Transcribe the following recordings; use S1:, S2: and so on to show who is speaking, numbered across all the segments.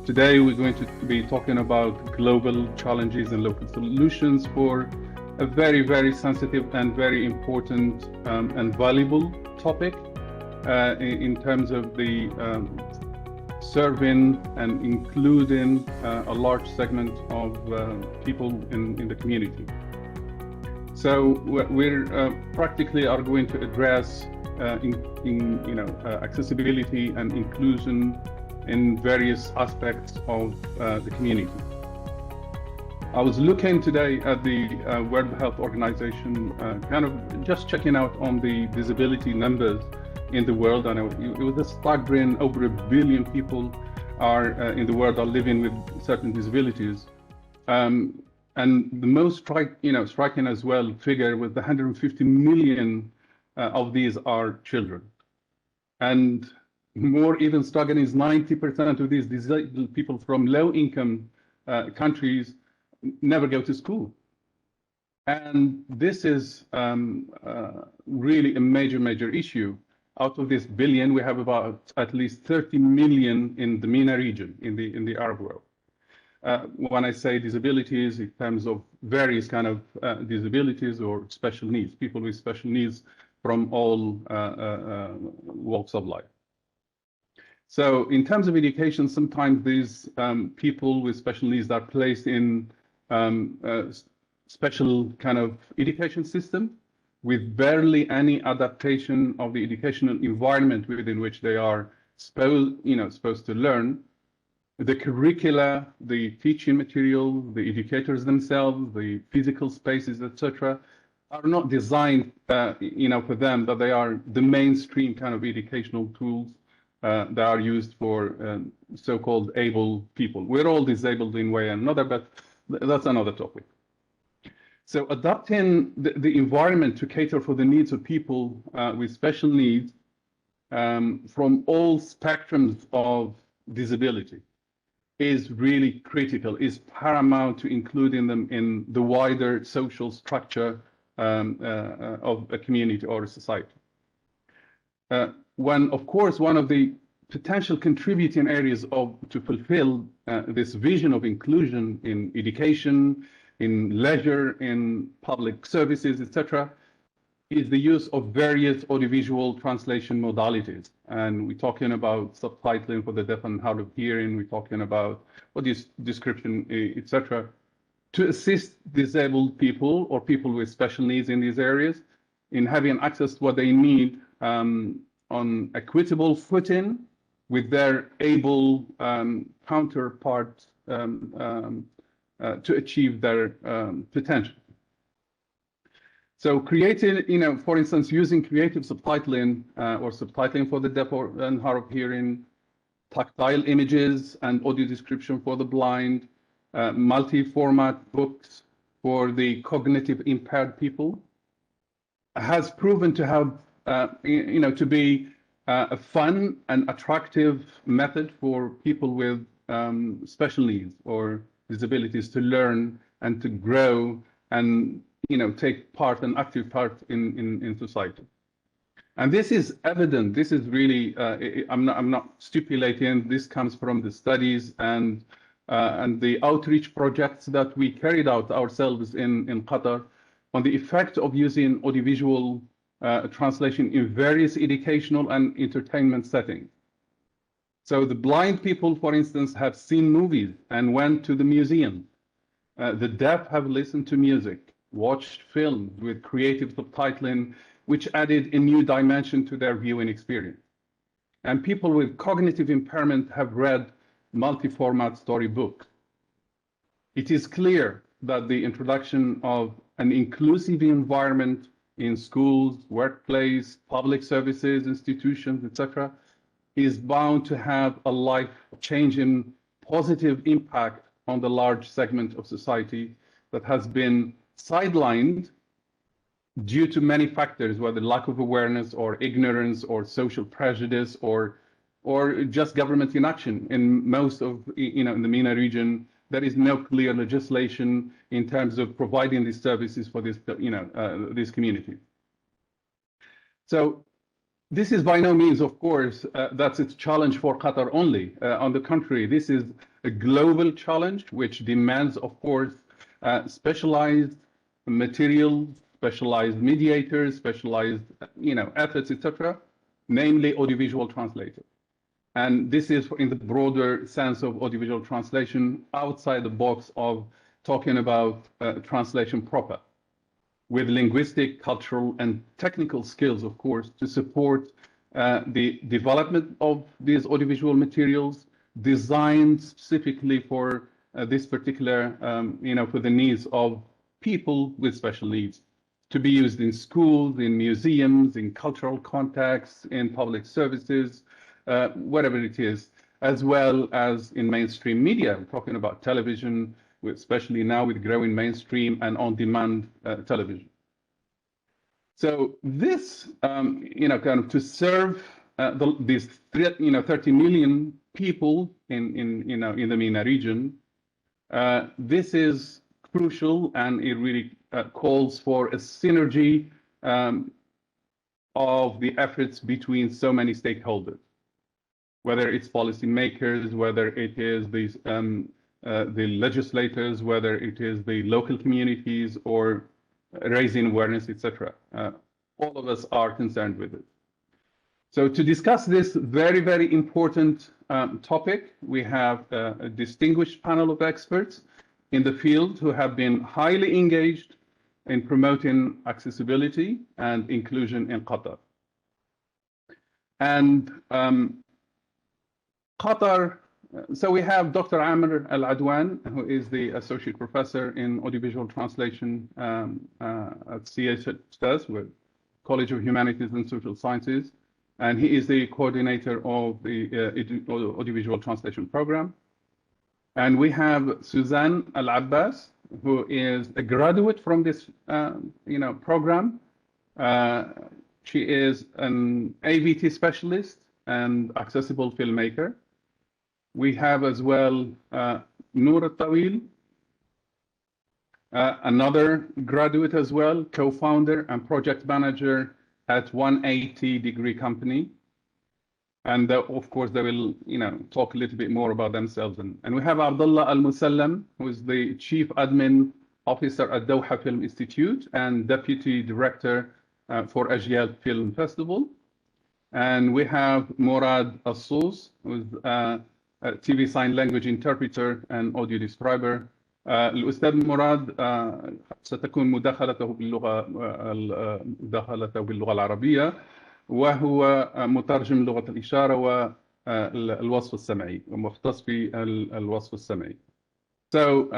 S1: Today we're going to be talking about global challenges and local solutions for a very, very sensitive and very important and valuable topic in terms of the serving and including a large segment of people in the community. So we're practically are going to address accessibility and inclusion in various aspects of the community. I was looking today at the World Health Organization, kind of just checking out on the disability numbers in the world, and it was a staggering. Over 1 billion people are in the world are living with certain disabilities, and the most striking as well figure was the 150 million of these are children, and more even staggering is 90% of these disabled people from low-income countries never go to school. And this is really a major issue. Out of this billion, we have about at least 30 million in the MENA region, in the Arab world. When I say disabilities, in terms of various kind of disabilities or special needs, people with special needs from all walks of life. So in terms of education, sometimes these people with special needs are placed in special kind of education system with barely any adaptation of the educational environment within which they are supposed to learn. The curricula, the teaching material, the educators themselves, the physical spaces, etc., are not designed for them, but they are the mainstream kind of educational tools that are used for so-called able people. We're all disabled in way or another, but that's another topic. So adapting the environment to cater for the needs of people with special needs from all spectrums of disability is really critical, is paramount to including them in the wider social structure of a community or a society. Of course, one of the potential contributing areas to fulfill this vision of inclusion in education, in leisure, in public services, etc., is the use of various audiovisual translation modalities. And we're talking about subtitling for the deaf and hard of hearing. We're talking about audio description, etc., to assist disabled people or people with special needs in these areas in having access to what they need on equitable footing with their able counterparts to achieve their potential. So creating, for instance, using creative subtitling or subtitling for the deaf and hard of hearing, tactile images and audio description for the blind, multi-format books for the cognitive impaired people has proven to have, to be a fun and attractive method for people with special needs or disabilities to learn and to grow and take part, an active part in society. And this is evident. This is really I'm not stipulating. This comes from the studies and the outreach projects that we carried out ourselves in Qatar on the effect of using audiovisual translation in various educational and entertainment settings. So the blind people, for instance, have seen movies and went to the museum. The deaf have listened to music, watched films with creative subtitling, which added a new dimension to their viewing experience. And people with cognitive impairment have read multi-format storybooks. It is clear that the introduction of an inclusive environment in schools, workplace, public services, institutions, etc., is bound to have a life-changing positive impact on the large segment of society that has been sidelined due to many factors, whether lack of awareness or ignorance or social prejudice or just government inaction. In most of, in the MENA region, there is no clear legislation in terms of providing these services for this, these communities. So this is by no means, of course, that's a challenge for Qatar only. On the contrary, this is a global challenge which demands, of course, specialized materials, specialized mediators, specialized, efforts, etc., namely audiovisual translators. And this is in the broader sense of audiovisual translation, outside the box of talking about translation proper, with linguistic, cultural, and technical skills, of course, to support the development of these audiovisual materials designed specifically for this particular, for the needs of people with special needs, to be used in schools, in museums, in cultural contexts, in public services, whatever it is, as well as in mainstream media. We're talking about television, especially now with growing mainstream and on-demand television. So this, kind of to serve these 30 million people in the MENA region, this is crucial, and it really calls for a synergy of the efforts between so many stakeholders, whether it's policymakers, whether it is the legislators, whether it is the local communities, or raising awareness, etc. All of us are concerned with it. So to discuss this very, very important topic, we have a distinguished panel of experts in the field who have been highly engaged in promoting accessibility and inclusion in Qatar. And Qatar, so we have Dr. Amer Al-Adwan, who is the Associate Professor in Audiovisual Translation at chss, with College of Humanities and Social Sciences, and he is the coordinator of the Audiovisual Translation Program. And we have Suzanne Al-Abbas, who is a graduate from this program. She is an AVT specialist and accessible filmmaker. We have as well Noor Al-Taweel, another graduate as well, co-founder and project manager at 180 Degree Company. And of course, they will talk a little bit more about themselves. And we have Abdullah Al-Mosallam, who is the Chief Admin Officer at Doha Film Institute and Deputy Director for Ajyal Film Festival. And we have Mourad Alsouss, who is a TV sign language interpreter and audio describer. الأستاذ مراد ستكون مداخلته باللغة العربية، وهو مترجم لغة الإشارة والوصف السمعي ومختص في الوصف السمعي. So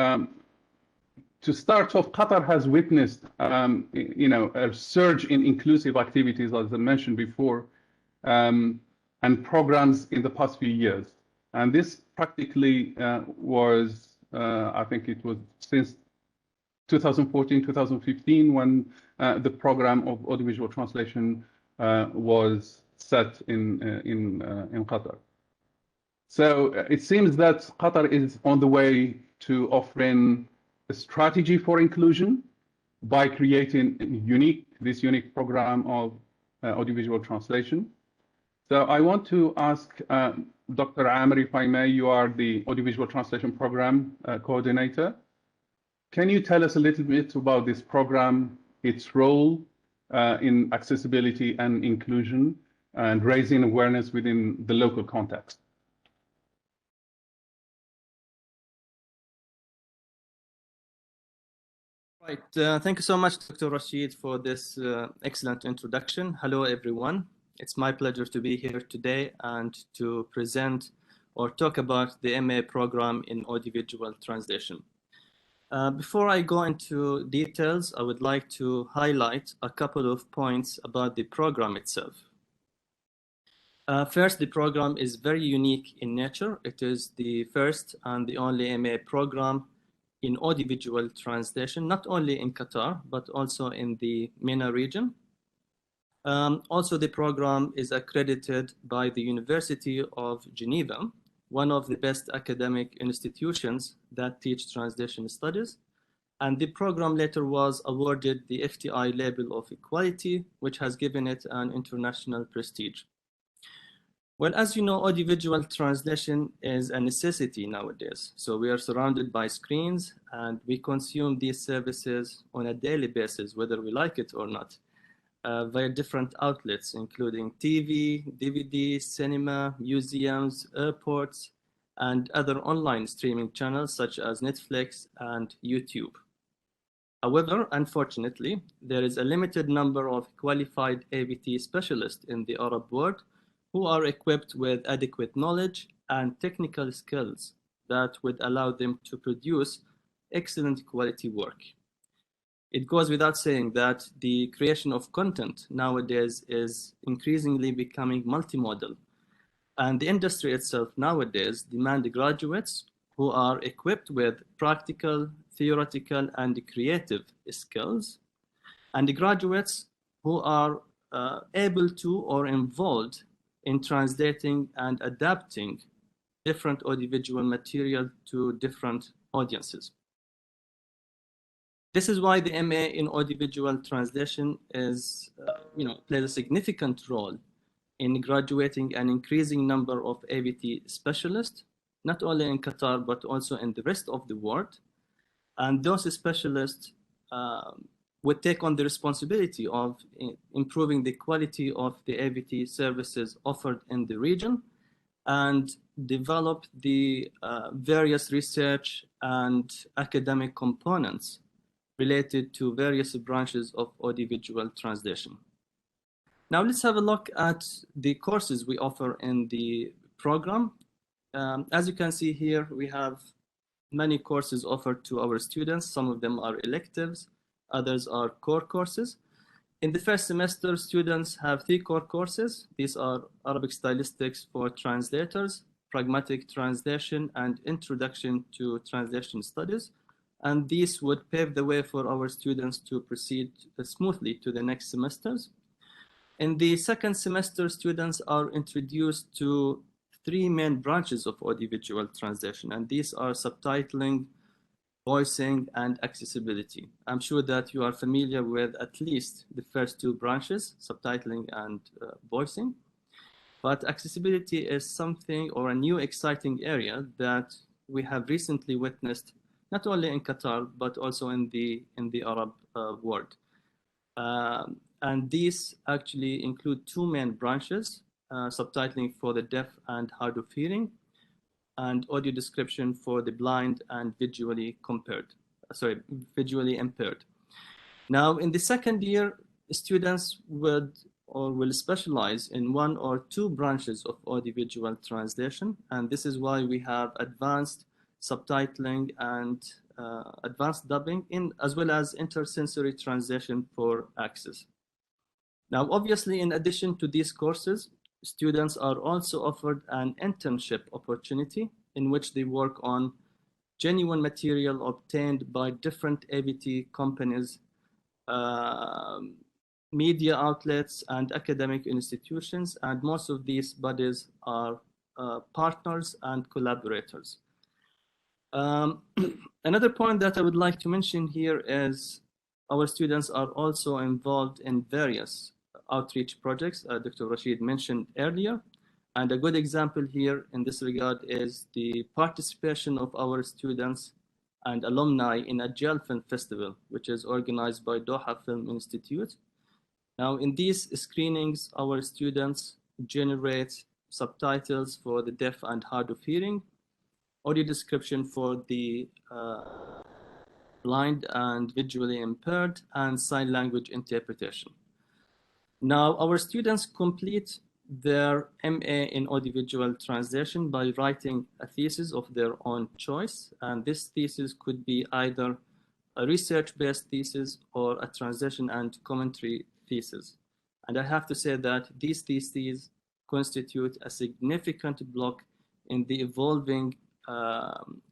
S1: to start off, Qatar has witnessed a surge in inclusive activities, as I mentioned before, and programs in the past few years. And this practically was, I think it was since 2014, 2015, when the program of audiovisual translation was set in Qatar. So it seems that Qatar is on the way to offering a strategy for inclusion by creating this unique program of audiovisual translation. So I want to ask Dr. Amer, if I may, you are the Audiovisual Translation Program Coordinator. Can you tell us a little bit about this program, its role in accessibility and inclusion, and raising awareness within the local context?
S2: Right. Thank you so much, Dr. Rashid, for this excellent introduction. Hello, everyone. It's my pleasure to be here today and to present or talk about the MA program in audiovisual translation. Before I go into details, I would like to highlight a couple of points about the program itself. First, the program is very unique in nature. It is the first and the only MA program in audiovisual translation, not only in Qatar, but also in the MENA region. Also, the program is accredited by the University of Geneva, one of the best academic institutions that teach translation studies. And the program later was awarded the FTI label of equality, which has given it an international prestige. Well, as you know, audiovisual translation is a necessity nowadays. So we are surrounded by screens and we consume these services on a daily basis, whether we like it or not, via different outlets, including TV, DVD, cinema, museums, airports, and other online streaming channels such as Netflix and YouTube. However, unfortunately, there is a limited number of qualified AVT specialists in the Arab world who are equipped with adequate knowledge and technical skills that would allow them to produce excellent quality work. It goes without saying that the creation of content nowadays is increasingly becoming multimodal, and the industry itself nowadays demands graduates who are equipped with practical, theoretical, and creative skills, and the graduates who are able to or involved in translating and adapting different audiovisual material to different audiences. This is why the MA in audiovisual translation is, plays a significant role in graduating an increasing number of AVT specialists, not only in Qatar, but also in the rest of the world. And those specialists would take on the responsibility of improving the quality of the AVT services offered in the region and develop the various research and academic components related to various branches of audiovisual translation. Now let's have a look at the courses we offer in the program. As you can see here, we have many courses offered to our students. Some of them are electives, others are core courses. In the first semester, students have 3 core courses. These are Arabic Stylistics for Translators, Pragmatic Translation, and Introduction to Translation Studies. And these would pave the way for our students to proceed smoothly to the next semesters. In the second semester, students are introduced to 3 main branches of audiovisual translation, and these are subtitling, voicing, and accessibility. I'm sure that you are familiar with at least the first 2 branches, subtitling and voicing. But accessibility is something or a new exciting area that we have recently witnessed, not only in Qatar, but also in the Arab world. And these actually include 2 main branches, subtitling for the deaf and hard of hearing, and audio description for the blind and visually impaired. Now, in the second year, students will specialize in 1 or 2 branches of audiovisual translation, and this is why we have advanced subtitling and advanced dubbing, as well as intersensory translation for access. Now, obviously, in addition to these courses, students are also offered an internship opportunity in which they work on genuine material obtained by different AVT companies, media outlets, and academic institutions. And most of these bodies are partners and collaborators. Another point that I would like to mention here is our students are also involved in various outreach projects Dr. Rashid mentioned earlier. And a good example here in this regard is the participation of our students and alumni in a Ajal Film Festival, which is organized by Doha Film Institute. Now, in these screenings, our students generate subtitles for the deaf and hard of hearing, audio description for the blind and visually impaired, and sign language interpretation. Now, our students complete their MA in audiovisual translation by writing a thesis of their own choice. And this thesis could be either a research-based thesis or a translation and commentary thesis. And I have to say that these theses constitute a significant block in the evolving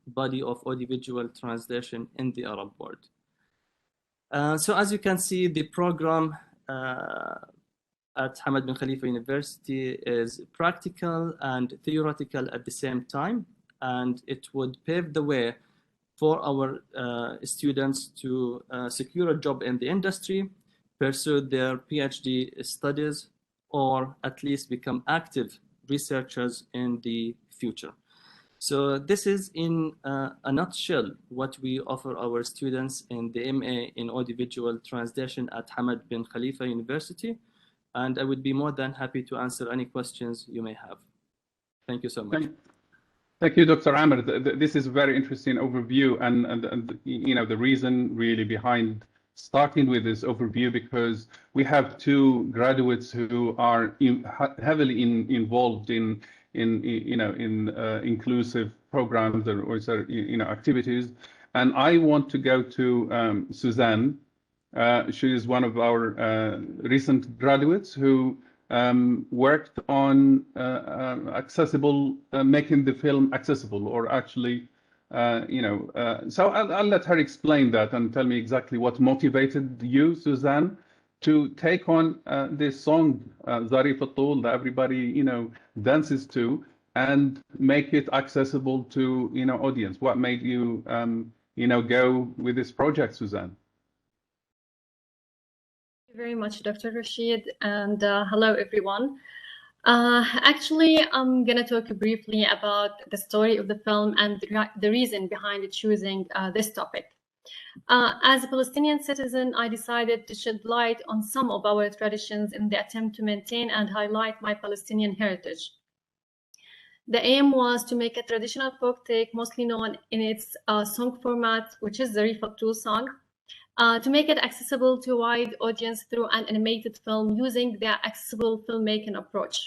S2: body of audiovisual translation in the Arab world. So as you can see, the program at Hamad Bin Khalifa University is practical and theoretical at the same time, and it would pave the way for our students to secure a job in the industry, pursue their PhD studies, or at least become active researchers in the future. So this is in a nutshell what we offer our students in the MA in Audiovisual Translation at Hamad Bin Khalifa University. And I would be more than happy to answer any questions you may have. Thank you so much.
S1: Thank you, Dr. Amer. This is a very interesting overview, and you know the reason really behind starting with this overview, because we have two graduates who are heavily involved in inclusive programs or activities, and I want to go to Suzanne. She is one of our recent graduates who worked on making the film accessible, or actually, so I'll let her explain that and tell me exactly what motivated you, Suzanne, to take on this song, Zarif Al-Tool, that everybody, dances to, and make it accessible to, audience. What made you, go with this project, Suzanne?
S3: Thank you very much, Dr. Rashid, and hello, everyone. Actually, I'm going to talk briefly about the story of the film and the reason behind choosing this topic. As a Palestinian citizen, I decided to shed light on some of our traditions in the attempt to maintain and highlight my Palestinian heritage. The aim was to make a traditional folk take, mostly known in its song format, which is the Zarif Al-Tool song, to make it accessible to a wide audience through an animated film using the accessible filmmaking approach.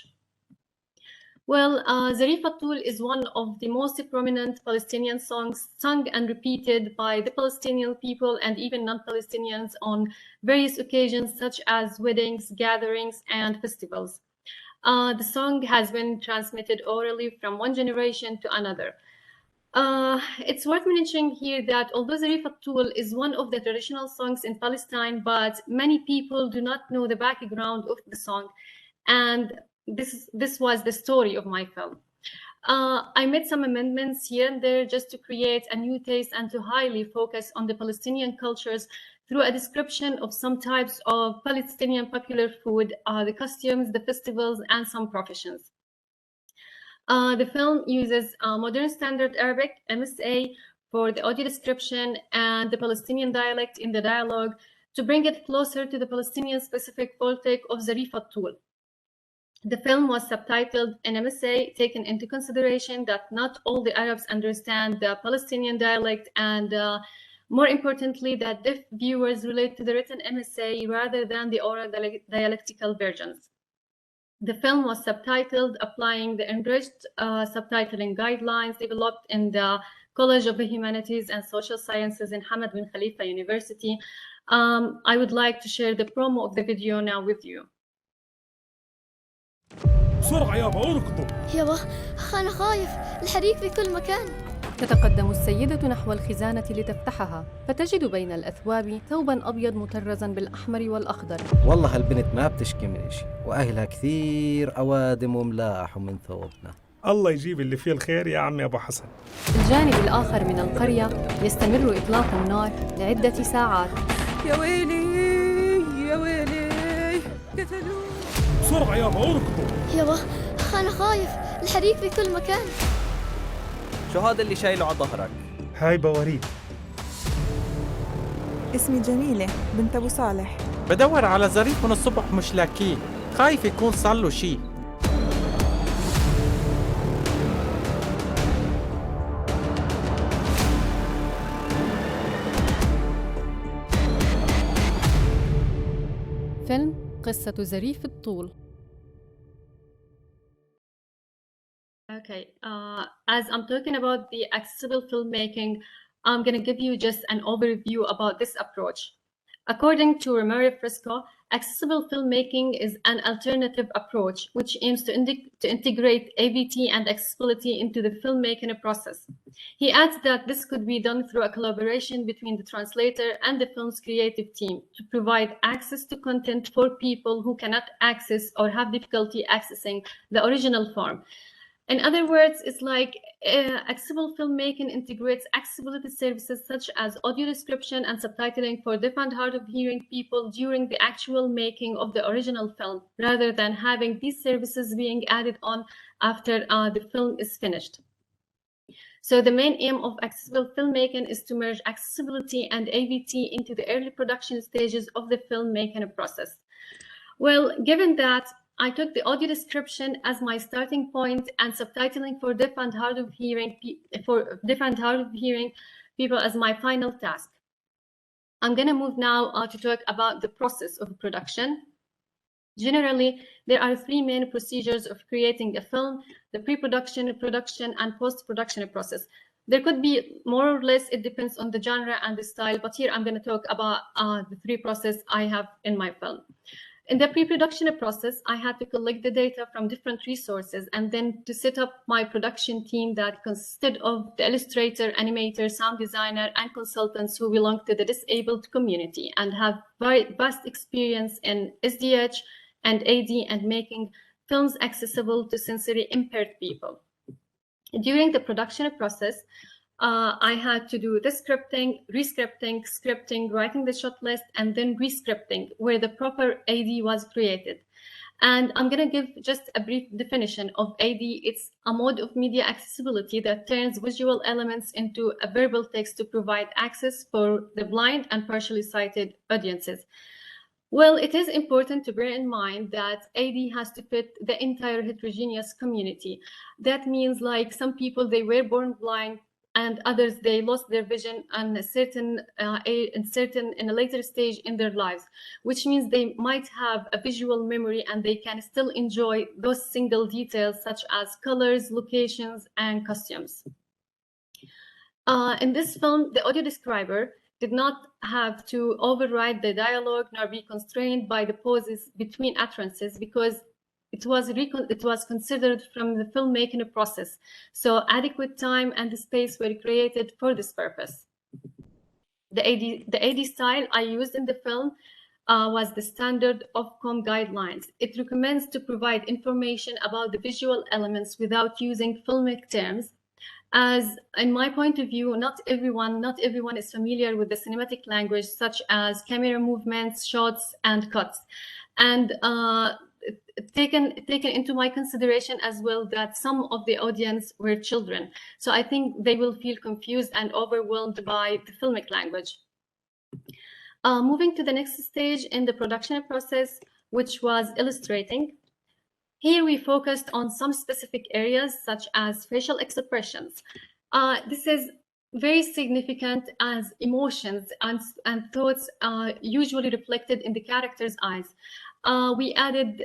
S3: Well, Zarif Al-Tool is one of the most prominent Palestinian songs sung and repeated by the Palestinian people and even non-Palestinians on various occasions such as weddings, gatherings, and festivals. The song has been transmitted orally from one generation to another. It's worth mentioning here that although Zarif Al-Tool is one of the traditional songs in Palestine, but many people do not know the background of the song, and this was the story of my film. I made some amendments here and there just to create a new taste and to highly focus on the Palestinian cultures through a description of some types of Palestinian popular food, the costumes, the festivals, and some professions. The film uses modern standard Arabic, MSA, for the audio description and the Palestinian dialect in the dialogue to bring it closer to the Palestinian specific folk take of Zarif Al-Tool. The film was subtitled in MSA, taking into consideration that not all the Arabs understand the Palestinian dialect, and more importantly, that deaf viewers relate to the written MSA rather than the oral dialectical versions. The film was subtitled applying the enriched subtitling guidelines developed in the College of the Humanities and Social Sciences in Hamad Bin Khalifa University. I would like to share the promo of the video now with you.
S4: بسرعة يابا اركضوا.
S5: يابا أنا خايف، الحريق في كل مكان.
S6: تتقدم السيدة نحو الخزانة لتفتحها، فتجد بين الأثواب ثوباً أبيض مطرزاً بالأحمر والأخضر.
S7: والله هالبنت ما بتشكي من إشي، وأهلها كثير أوادم وملاح من ثوبنا.
S4: الله يجيب اللي فيه الخير يا عمي أبو حسن.
S6: الجانب الآخر من القرية يستمر إطلاق النار لعدة ساعات.
S8: يا ويلي يا ويلي قتلوه.
S4: بسرعة يابا اركضوا.
S5: يابا أنا خايف، الحريق في كل مكان.
S9: شو هذا اللي شايله على ظهرك؟
S4: هاي بواريد.
S8: اسمي جميلة بنت أبو صالح.
S9: بدور على ظريف من الصبح مش لاقيه، خايف يكون صار له شيء.
S6: فيلم قصة زريف الطول.
S3: Okay, as I'm talking about the accessible filmmaking, I'm going to give you just an overview about this approach. According to Romero Frisco, accessible filmmaking is an alternative approach which aims to integrate AVT and accessibility into the filmmaking process. He adds that this could be done through a collaboration between the translator and the film's creative team to provide access to content for people who cannot access or have difficulty accessing the original form. In other words, it's like accessible filmmaking integrates accessibility services such as audio description and subtitling for deaf and hard of hearing people during the actual making of the original film, rather than having these services being added on after the film is finished. So the main aim of accessible filmmaking is to merge accessibility and AVT into the early production stages of the filmmaking process. Well, given that, I took the audio description as my starting point and subtitling for deaf and hard of hearing people as my final task. I'm going to move now to talk about the process of production. Generally, there are three main procedures of creating a film: the pre-production, production, and post-production process. There could be more or less, it depends on the genre and the style, but here I'm going to talk about the three processes I have in my film. In the pre-production process, I had to collect the data from different resources and then to set up my production team that consisted of the illustrator, animator, sound designer, and consultants who belong to the disabled community and have very vast experience in SDH and AD and making films accessible to sensory impaired people. During the production process, I had to do the scripting, rescripting, scripting, writing the shot list, and then rescripting where the proper AD was created. And I'm going to give just a brief definition of AD. It's a mode of media accessibility that turns visual elements into a verbal text to provide access for the blind and partially sighted audiences. Well, it is important to bear in mind that AD has to fit the entire heterogeneous community. That means like some people, they were born blind, and others, they lost their vision on a certain in a later stage in their lives, which means they might have a visual memory and they can still enjoy those single details such as colors, locations, and costumes. In this film, the audio describer did not have to override the dialogue nor be constrained by the pauses between utterances because it was considered from the filmmaking process. So adequate time and space were created for this purpose. The AD style I used in the film was the standard Ofcom guidelines. It recommends to provide information about the visual elements without using filmic terms. As in my point of view, not everyone is familiar with the cinematic language, such as camera movements, shots, and cuts. And taken into my consideration as well that some of the audience were children. So I think they will feel confused and overwhelmed by the filmic language. Moving to the next stage in the production process, which was illustrating. Here we focused on some specific areas such as facial expressions. This is very significant as emotions and thoughts are usually reflected in the character's eyes. We added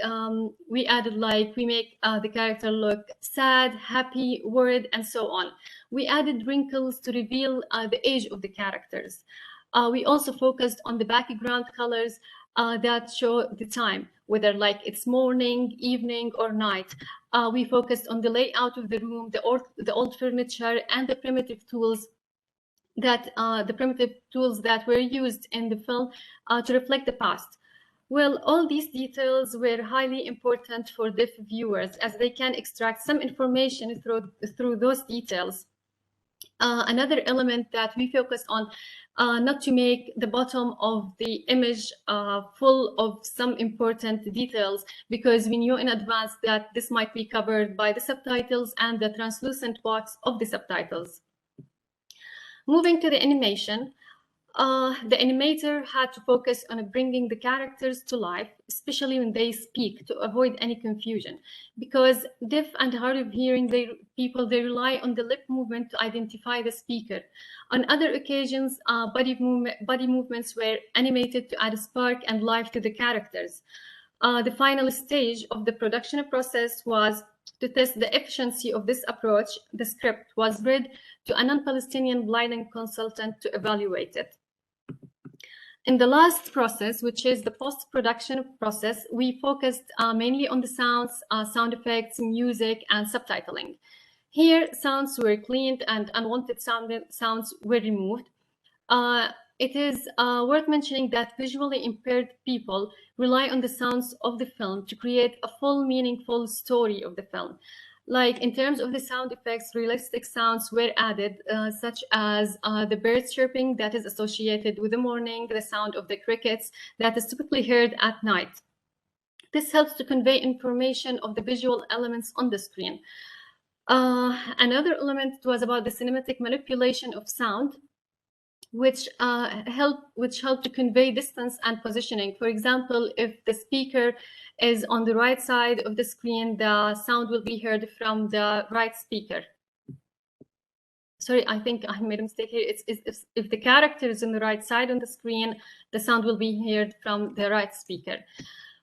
S3: like we make the character look sad, happy, worried, and so on. We added wrinkles to reveal the age of the characters. We also focused on the background colors that show the time, whether like it's morning, evening, or night. We focused on the layout of the room, the old furniture, and the primitive tools that were used in the film to reflect the past. Well, all these details were highly important for deaf viewers as they can extract some information through those details. Another element that we focused on, not to make the bottom of the image full of some important details, because we knew in advance that this might be covered by the subtitles and the translucent box of the subtitles. Moving to the animation, the animator had to focus on bringing the characters to life, especially when they speak, to avoid any confusion. Because deaf and hard of hearing people, they rely on the lip movement to identify the speaker. On other occasions, body movements were animated to add spark and life to the characters. The final stage of the production process was to test the efficiency of this approach. The script was read to a non-Palestinian blind consultant to evaluate it. In the last process, which is the post-production process, we focused mainly on the sounds, sound effects, music, and subtitling. Here, sounds were cleaned and unwanted sounds were removed. It is worth mentioning that visually impaired people rely on the sounds of the film to create a full, meaningful story of the film. Like in terms of the sound effects, realistic sounds were added, such as the birds chirping that is associated with the morning, the sound of the crickets that is typically heard at night. This helps to convey information of the visual elements on the screen. Another element was about the cinematic manipulation of sound, which help to convey distance and positioning. For example, if the speaker is on the right side of the screen, the sound will be heard from the right speaker. Sorry, I think I made a mistake here. It's if the character is on the right side on the screen, the sound will be heard from the right speaker.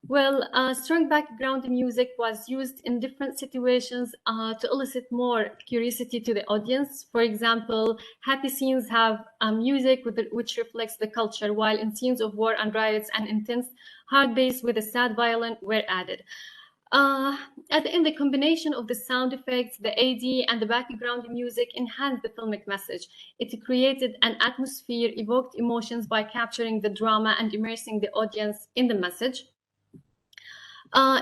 S3: Well, strong background music was used in different situations to elicit more curiosity to the audience. For example, happy scenes have music which reflects the culture, while in scenes of war and riots and intense hard bass with a sad violin were added. At the end, the combination of the sound effects, the AD, and the background music enhanced the filmic message. It created an atmosphere, evoked emotions by capturing the drama and immersing the audience in the message.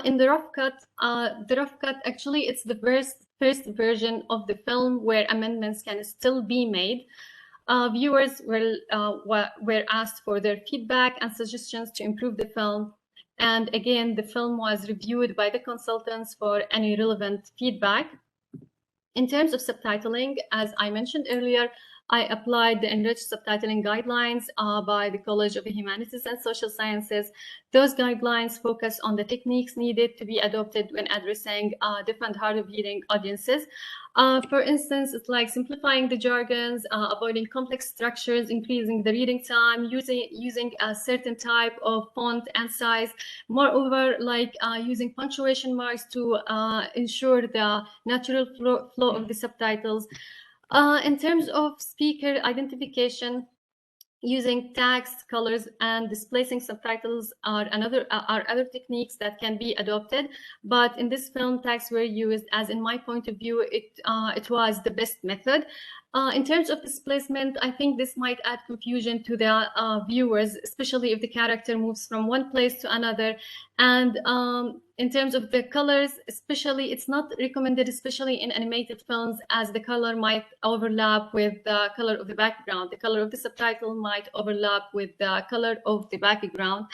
S3: In the rough cut, actually, it's the first version of the film where amendments can still be made. Viewers were asked for their feedback and suggestions to improve the film. And again, the film was reviewed by the consultants for any relevant feedback. In terms of subtitling, as I mentioned earlier, I applied the enriched subtitling guidelines by the College of Humanities and Social Sciences. Those guidelines focus on the techniques needed to be adopted when addressing different hard of hearing audiences. For instance, it's like simplifying the jargons, avoiding complex structures, increasing the reading time, using a certain type of font and size. Moreover, like using punctuation marks to ensure the natural flow of the subtitles. In terms of speaker identification, using tags, colors, and displacing subtitles are other techniques that can be adopted. But in this film, tags were used, as in my point of view, it was the best method. In terms of displacement, I think this might add confusion to the viewers, especially if the character moves from one place to another. And in terms of the colors, especially, it's not recommended, especially in animated films, as the color might overlap with the color of the background. The color of the subtitle might overlap with the color of the background.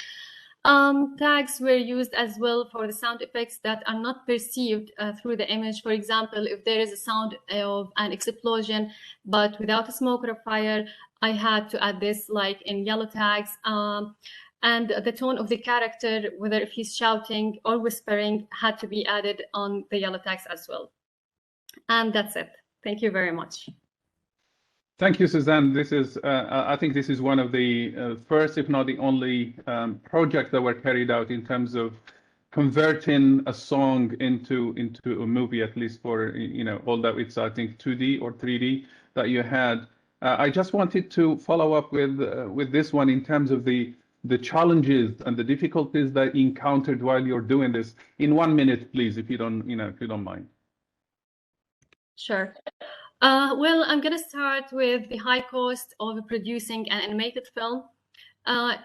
S3: Tags were used as well for the sound effects that are not perceived through the image. For example, if there is a sound of an explosion, but without a smoke or a fire, I had to add this like in yellow tags. And the tone of the character, whether if he's shouting or whispering, had to be added on the yellow tags as well. And that's it. Thank you very much.
S1: Thank you, Suzanne. This is, I think this is one of the first, if not the only, projects that were carried out in terms of converting a song into a movie, at least for, you know, all that it's, I think, 2D or 3D that you had. I just wanted to follow up with this one in terms of the challenges and the difficulties that you encountered while you're doing this. In 1 minute, please, if you don't mind.
S3: Sure. Well, I'm going to start with the high cost of producing an animated film.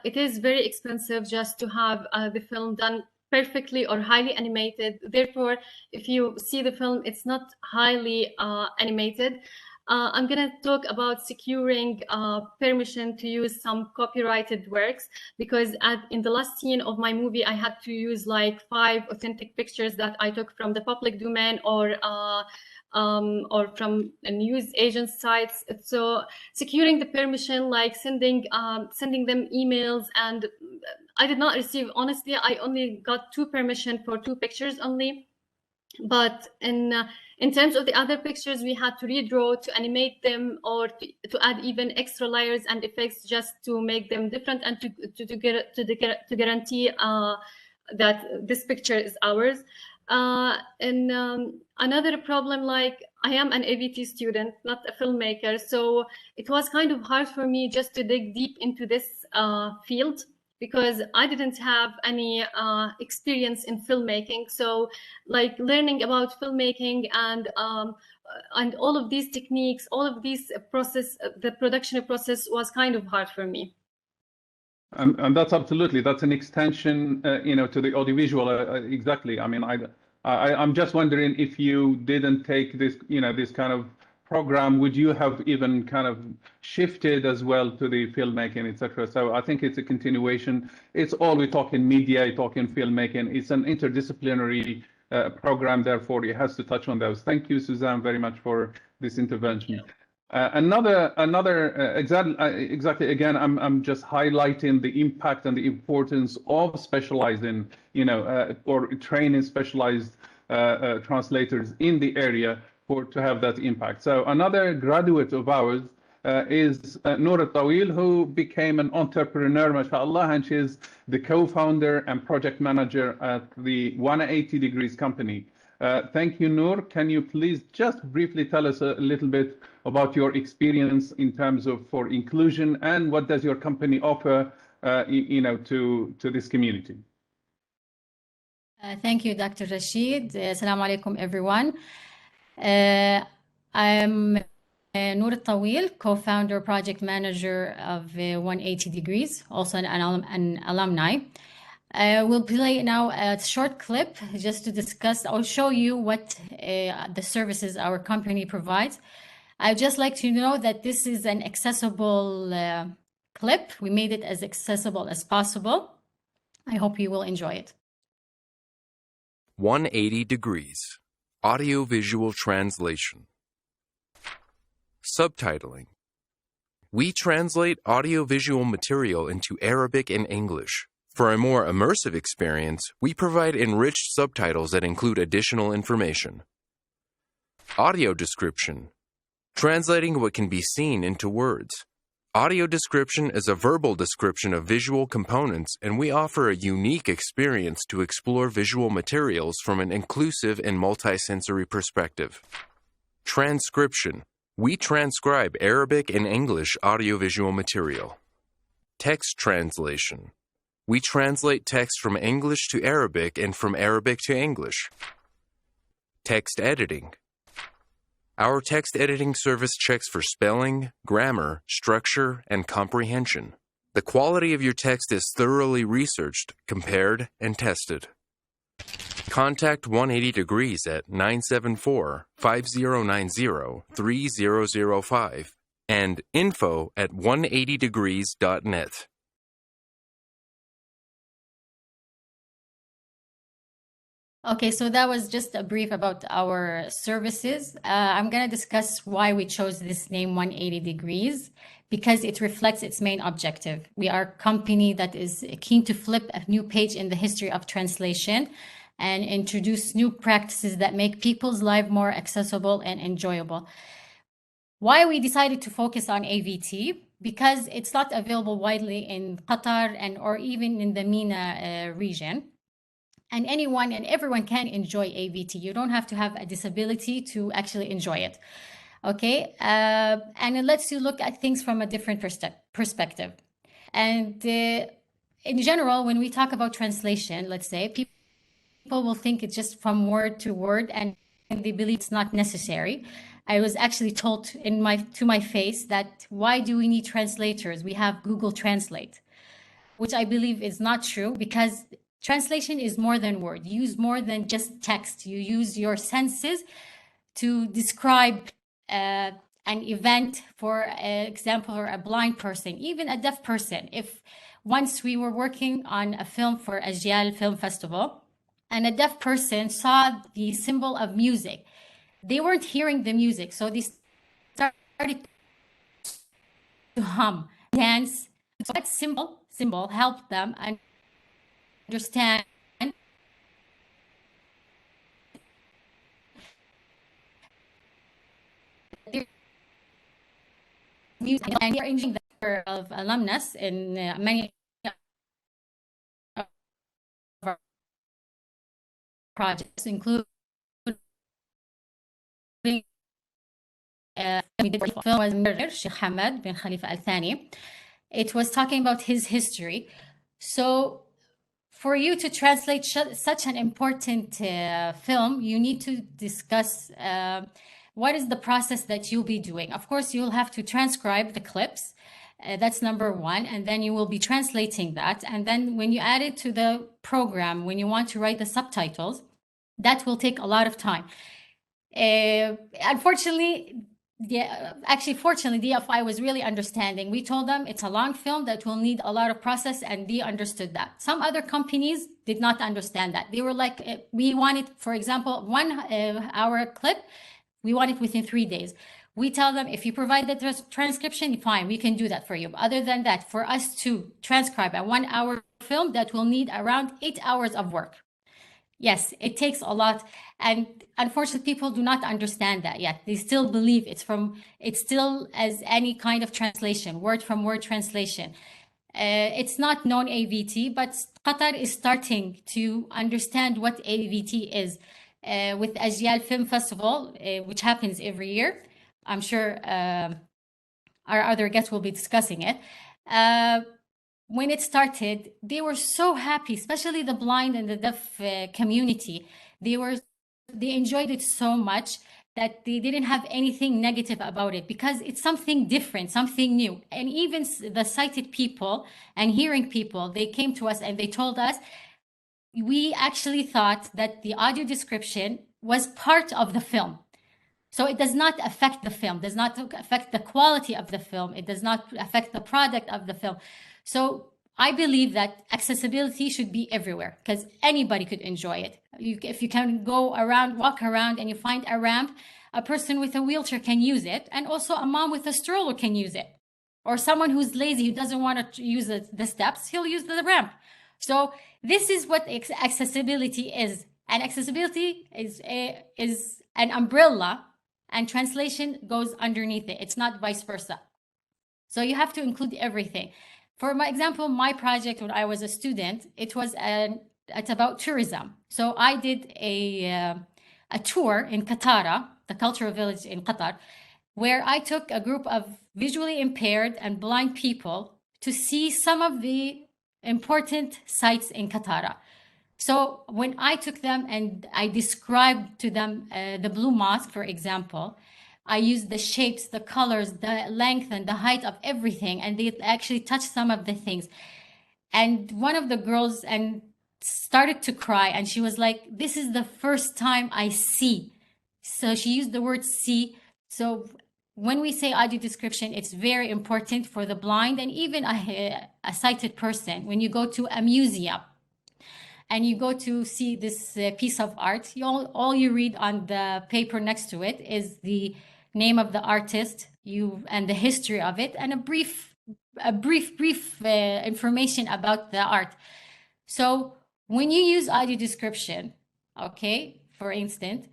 S3: It is very expensive just to have the film done perfectly or highly animated. Therefore, if you see the film, it's not highly animated. I'm going to talk about securing permission to use some copyrighted works, because in the last scene of my movie, I had to use like 5 authentic pictures that I took from the public domain or from a news agent sites. So securing the permission, like sending them emails, and I did not receive, honestly, I only got 2 permission for 2 pictures only. But in terms of the other pictures, we had to redraw to animate them, or to add even extra layers and effects just to make them different, and to guarantee that this picture is ours. And another problem, like I am an AVT student, not a filmmaker, so it was kind of hard for me just to dig deep into this field, because I didn't have any experience in filmmaking. So like learning about filmmaking and all of these techniques, all of these the production process was kind of hard for me.
S1: And that's absolutely, that's an extension, you know, to the audiovisual. Exactly. I mean, I'm just wondering if you didn't take this, this kind of program, would you have even kind of shifted as well to the filmmaking, etc.? So I think it's a continuation. It's all we talk in media, talk in filmmaking. It's an interdisciplinary program, therefore it has to touch on those. Thank you, Suzanne, very much for this intervention. Exactly. Again, I'm just highlighting the impact and the importance of specializing, or training specialized translators in the area to have that impact. So another graduate of ours is Noor Al-Taweel, who became an entrepreneur, mashallah, and she's the co-founder and project manager at the 180 Degrees company. Thank you, Noor. Can you please just briefly tell us a little bit about your experience in terms of for inclusion, and what does your company offer, to this community?
S10: Thank you, Dr. Rashid. Assalamu alaikum, everyone. I'm Noor Al-Taweel, co-founder, project manager of 180 Degrees, also an alumni. We'll play now a short clip just to discuss. I'll show you what the services our company provides. I'd just like to know that this is an accessible clip. We made it as accessible as possible. I hope you will enjoy it.
S11: 180 Degrees, Audiovisual Translation. Subtitling. We translate audiovisual material into Arabic and English. For a more immersive experience, we provide enriched subtitles that include additional information. Audio description. Translating what can be seen into words. Audio description is a verbal description of visual components, and we offer a unique experience to explore visual materials from an inclusive and multisensory perspective. Transcription. We transcribe Arabic and English audiovisual material. Text translation. We translate text from English to Arabic and from Arabic to English. Text editing. Our text editing service checks for spelling, grammar, structure, and comprehension. The quality of your text is thoroughly researched, compared, and tested. Contact 180 Degrees at 974-5090-3005 and info@180degrees.net.
S10: Okay, so that was just a brief about our services. I'm going to discuss why we chose this name 180 Degrees, because it reflects its main objective. We are a company that is keen to flip a new page in the history of translation and introduce new practices that make people's life more accessible and enjoyable. Why we decided to focus on AVT? Because it's not available widely in Qatar or even in the MENA region. And anyone and everyone can enjoy AVT. You don't have to have a disability to actually enjoy it. Okay, and it lets you look at things from a different perspective. And in general, when we talk about translation, let's say, people will think it's just from word to word, and they believe it's not necessary. I was actually told to my face that why do we need translators? We have Google Translate, which I believe is not true, because translation is more than word. You use more than just text. You use your senses to describe an event, for example, or a blind person, even a deaf person. If once we were working on a film for Ajyal Film Festival, and a deaf person saw the symbol of music, they weren't hearing the music, so they started to hum, dance. So that symbol helped them understand music, and we are enjoying the number of alumnus in many of our projects, including we did a film was Sheikh Hamad Bin Khalifa Al-Thani. It was talking about his history. So for you to translate such an important film, you need to discuss what is the process that you'll be doing. Of course, you'll have to transcribe the clips. That's number one. And then you will be translating that. And then when you add it to the program, when you want to write the subtitles, That will take a lot of time. Unfortunately, fortunately, DFI was really understanding. We told them it's a long film that will need a lot of process, and they understood that. Some other companies did not understand that. They were like, we want it, for example, 1 hour clip, we want it within 3 days. We tell them, if you provide the transcription, fine, we can do that for you. But other than that, for us to transcribe a 1 hour film, that will need around 8 hours of work. Yes, it takes a lot. And unfortunately, people do not understand that yet. They still believe it's still as any kind of translation, word from word translation. It's not known AVT, but Qatar is starting to understand what AVT is. With Ajyal Film Festival, which happens every year. I'm sure our other guests will be discussing it. When it started, they were so happy, especially the blind and the deaf community. They enjoyed it so much that they didn't have anything negative about it, because it's something different, something new. And even the sighted people and hearing people, they came to us and they told us, we actually thought that the audio description was part of the film. So it does not affect the film, does not affect the quality of the film. It does not affect the product of the film. So I believe that accessibility should be everywhere, because anybody could enjoy it. If you can go around, walk around, and you find a ramp, a person with a wheelchair can use it, and also a mom with a stroller can use it. Or someone who's lazy, who doesn't want to use the steps, he'll use the ramp. So this is what accessibility is. And accessibility is an umbrella, and translation goes underneath it. It's not vice versa. So you have to include everything. For my example, my project when I was a student, it's about tourism. So I did a tour in Qatar, the cultural village in Qatar, where I took a group of visually impaired and blind people to see some of the important sites in Qatar. So when I took them and I described to them the Blue Mosque, for example, I used the shapes, the colors, the length and the height of everything, and they actually touched some of the things. And one of the girls started to cry, and she was like, this is the first time I see. So she used the word see. So when we say audio description, it's very important for the blind and even a sighted person. When you go to a museum and you go to see this piece of art, all you read on the paper next to it is the name of the artist and the history of it, and a brief information about the art. So when you use audio description, okay, for instance,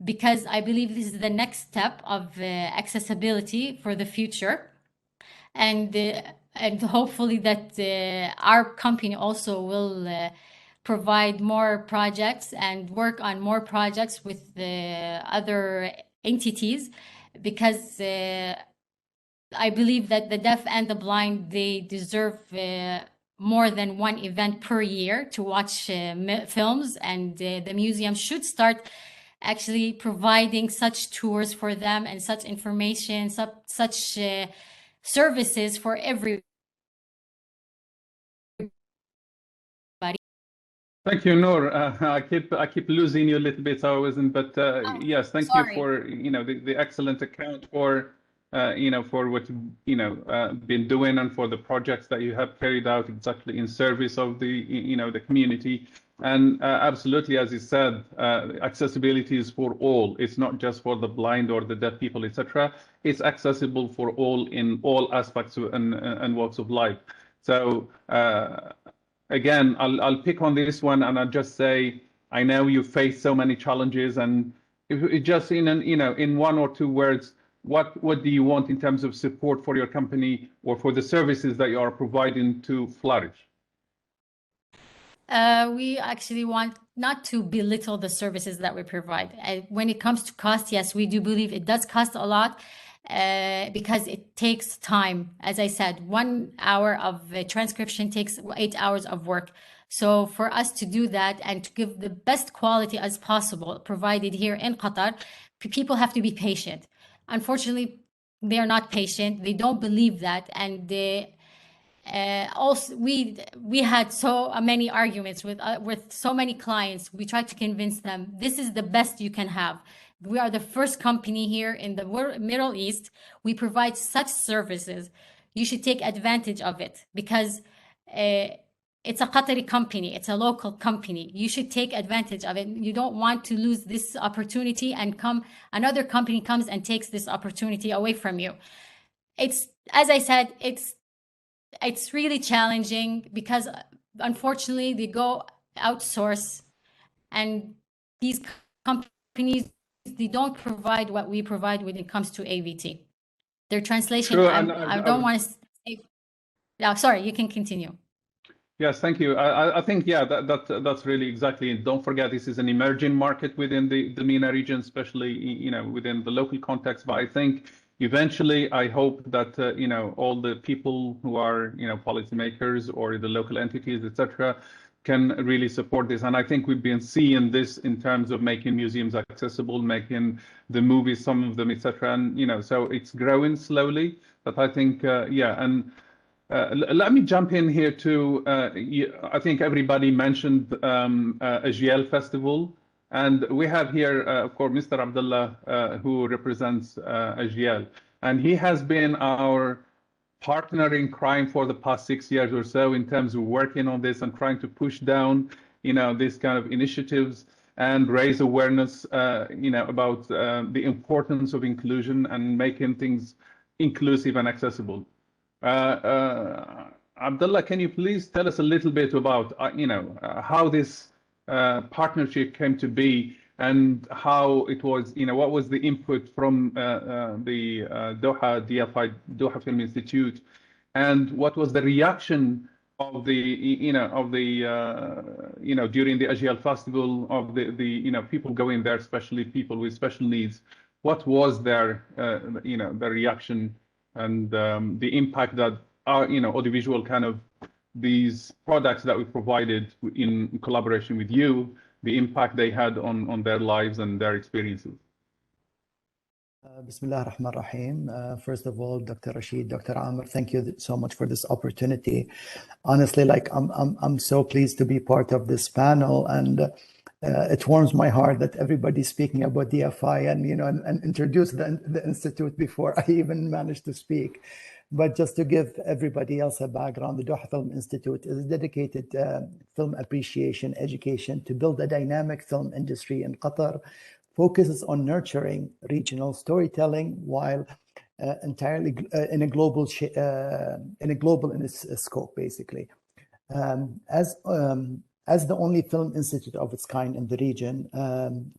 S10: because I believe this is the next step of accessibility for the future, and hopefully that our company also will provide more projects and work on more projects with other entities, because I believe that the deaf and the blind, they deserve more than one event per year to watch films, and the museum should start actually providing such tours for them and such information, such services for everybody.
S1: Thank you, Noor. I keep losing you a little bit, so I wasn't. But yes, thank you for the excellent account for for what been doing, and for the projects that you have carried out exactly in service of the the community. And absolutely, as you said, accessibility is for all. It's not just for the blind or the deaf people, etc. It's accessible for all in all aspects and walks of life. So again, I'll pick on this one, and I'll just say, I know you face so many challenges, and if just in one or two words, what do you want in terms of support for your company or for the services that you are providing to flourish?
S10: We actually want not to belittle the services that we provide. When it comes to cost, yes, we do believe it does cost a lot, because it takes time. As I said, 1 hour of transcription takes 8 hours of work. So for us to do that and to give the best quality as possible provided here in Qatar, people have to be patient. Unfortunately, they are not patient. They don't believe that, and Also, we had so many arguments with so many clients. We tried to convince them this is the best you can have. We are the first company here in the Middle East. We provide such services. You should take advantage of it because it's a Qatari company. It's a local company. You should take advantage of it. You don't want to lose this opportunity and another company comes and takes this opportunity away from you. It's, as I said, it's really challenging because unfortunately they go outsource, and these companies, they don't provide what we provide when it comes to AVT. Their translation,
S1: Sure,
S10: I don't want to say, no, sorry, you can continue.
S1: Yes, thank you. I think, yeah, that's really exactly it. Don't forget, this is an emerging market within the MENA region, especially, you know, within the local context. But I think eventually, I hope that, you know, all the people who are, you know, policymakers or the local entities, etc., can really support this. And I think we've been seeing this in terms of making museums accessible, making the movies, some of them, etc. And, you know, so it's growing slowly. But I think, yeah, and let me jump in here too. I think everybody mentioned AJL Festival. And we have here, of course, Mr. Abdullah, who represents AJL. And he has been our partner in crime for the past 6 years or so in terms of working on this and trying to push down, you know, these kind of initiatives and raise awareness, you know, about the importance of inclusion and making things inclusive and accessible. Abdullah, can you please tell us a little bit about, you know, how this partnership came to be and how it was, you know, what was the input from the Doha DFI, Doha Film Institute, and what was the reaction of the, you know, you know, during the AJL Festival of the, you know, people going there, especially people with special needs. What was their, you know, the reaction and the impact that our, you know, audiovisual kind of these products that we provided in collaboration with you, the impact they had on their lives and their experiences.
S12: Bismillah ar-Rahman ar-Rahim. First of all, Dr. Rashid, Dr. Amer, thank you so much for this opportunity. Honestly, like I'm so pleased to be part of this panel, and it warms my heart that everybody's speaking about DFI and, you know, and introduce the institute before I even managed to speak. But just to give everybody else a background, the Doha Film Institute is dedicated film appreciation education to build a dynamic film industry in Qatar, focuses on nurturing regional storytelling while entirely in a global in its scope, basically. As the only film institute of its kind in the region,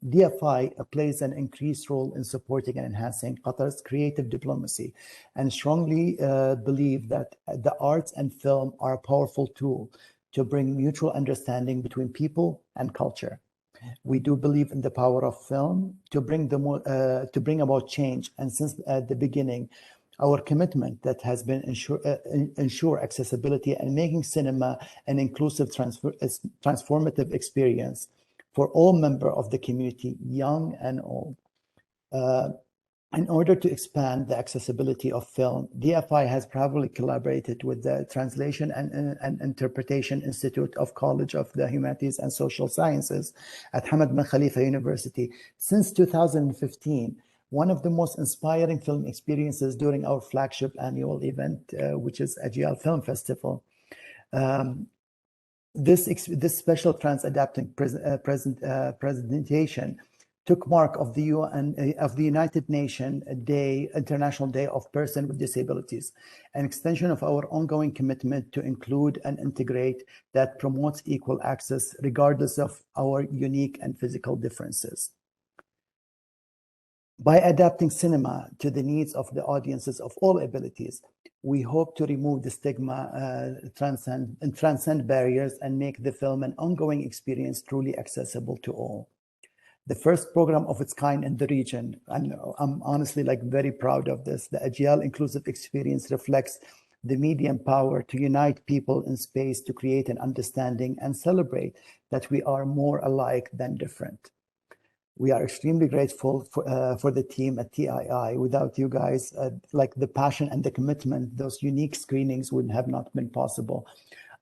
S12: DFI plays an increased role in supporting and enhancing Qatar's creative diplomacy, and strongly believe that the arts and film are a powerful tool to bring mutual understanding between people and culture. We do believe in the power of film to bring about change, and since the beginning, our commitment that has been ensure accessibility and making cinema an inclusive, transformative experience for all members of the community, young and old. In order to expand the accessibility of film, DFI has proudly collaborated with the Translation and Interpretation Institute of College of the Humanities and Social Sciences at Hamad Bin Khalifa University since 2015. One of the most inspiring film experiences during our flagship annual event, which is AJL Film Festival. This special trans-adapting presentation took mark of the United Nations International Day of Persons with Disabilities, an extension of our ongoing commitment to include and integrate that promotes equal access regardless of our unique and physical differences. By adapting cinema to the needs of the audiences of all abilities, we hope to remove the stigma, transcend barriers, and make the film an ongoing experience truly accessible to all. The first program of its kind in the region, and I'm honestly like very proud of this. The AJL Inclusive Experience reflects the medium power to unite people in space to create an understanding and celebrate that we are more alike than different. We are extremely grateful for the team at TII. Without you guys, like the passion and the commitment, those unique screenings would have not been possible.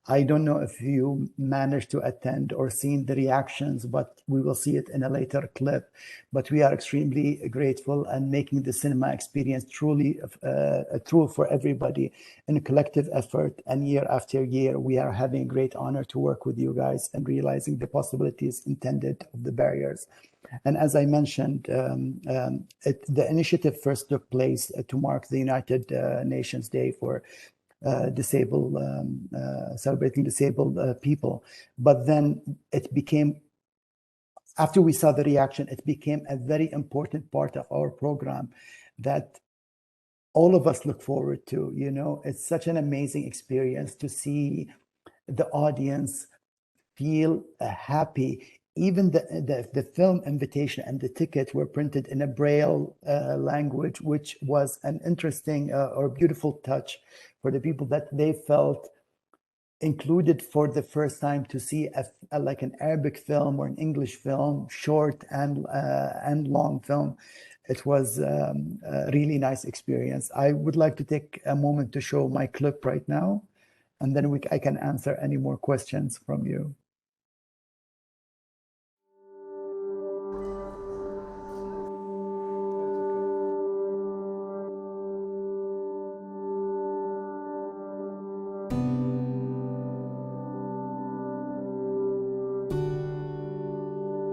S12: I don't know if you managed to attend or seen the reactions, but we will see it in a later clip. But we are extremely grateful and making the cinema experience truly true for everybody in a collective effort. And year after year, we are having great honor to work with you guys and realizing the possibilities intended of the barriers. And as I mentioned, the initiative first took place to mark the United Nations Day for celebrating disabled people. But then it became, after we saw the reaction, it became a very important part of our program that all of us look forward to. You know, it's such an amazing experience to see the audience feel happy. Even the film invitation and the ticket were printed in a Braille language, which was an interesting or beautiful touch for the people that they felt included for the first time to see like an Arabic film or an English film, short and long film. It was a really nice experience. I would like to take a moment to show my clip right now, and then I can answer any more questions from you.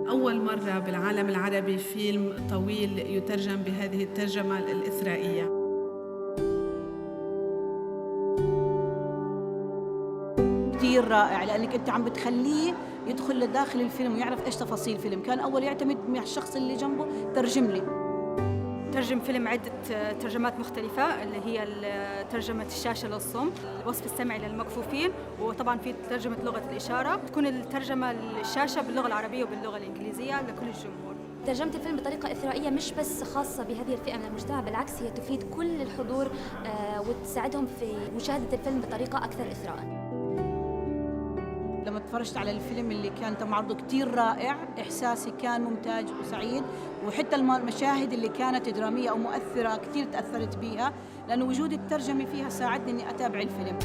S13: أول مرة بالعالم العربي فيلم طويل يترجم بهذه الترجمة الإثرائية.
S14: كتير رائع لأنك أنت عم بتخليه يدخل لداخل الفيلم ويعرف إيش تفاصيل الفيلم. كان أول يعتمد مع الشخص اللي جنبه ترجم لي.
S15: ترجم فيلم عدة ترجمات مختلفة اللي هي ترجمة الشاشة للصم، الوصف السمعي للمكفوفين، وطبعا في ترجمة لغة الإشارة. تكون الترجمة الشاشة باللغة العربية وباللغة الإنجليزية لكل الجمهور.
S16: ترجمة الفيلم بطريقة إثرائية مش بس خاصة بهذه الفئة من المجتمع، بالعكس هي تفيد كل الحضور وتساعدهم في مشاهدة الفيلم بطريقة أكثر إثراءً.
S14: لما تفرجت على الفيلم اللي كان تم عرضه كتير رائع، إحساسي كان ممتاز وسعيد، وحتى المشاهد اللي كانت درامية أو مؤثرة كتير تأثرت بيها، لأنه وجود الترجمة فيها ساعدني إني أتابع الفيلم.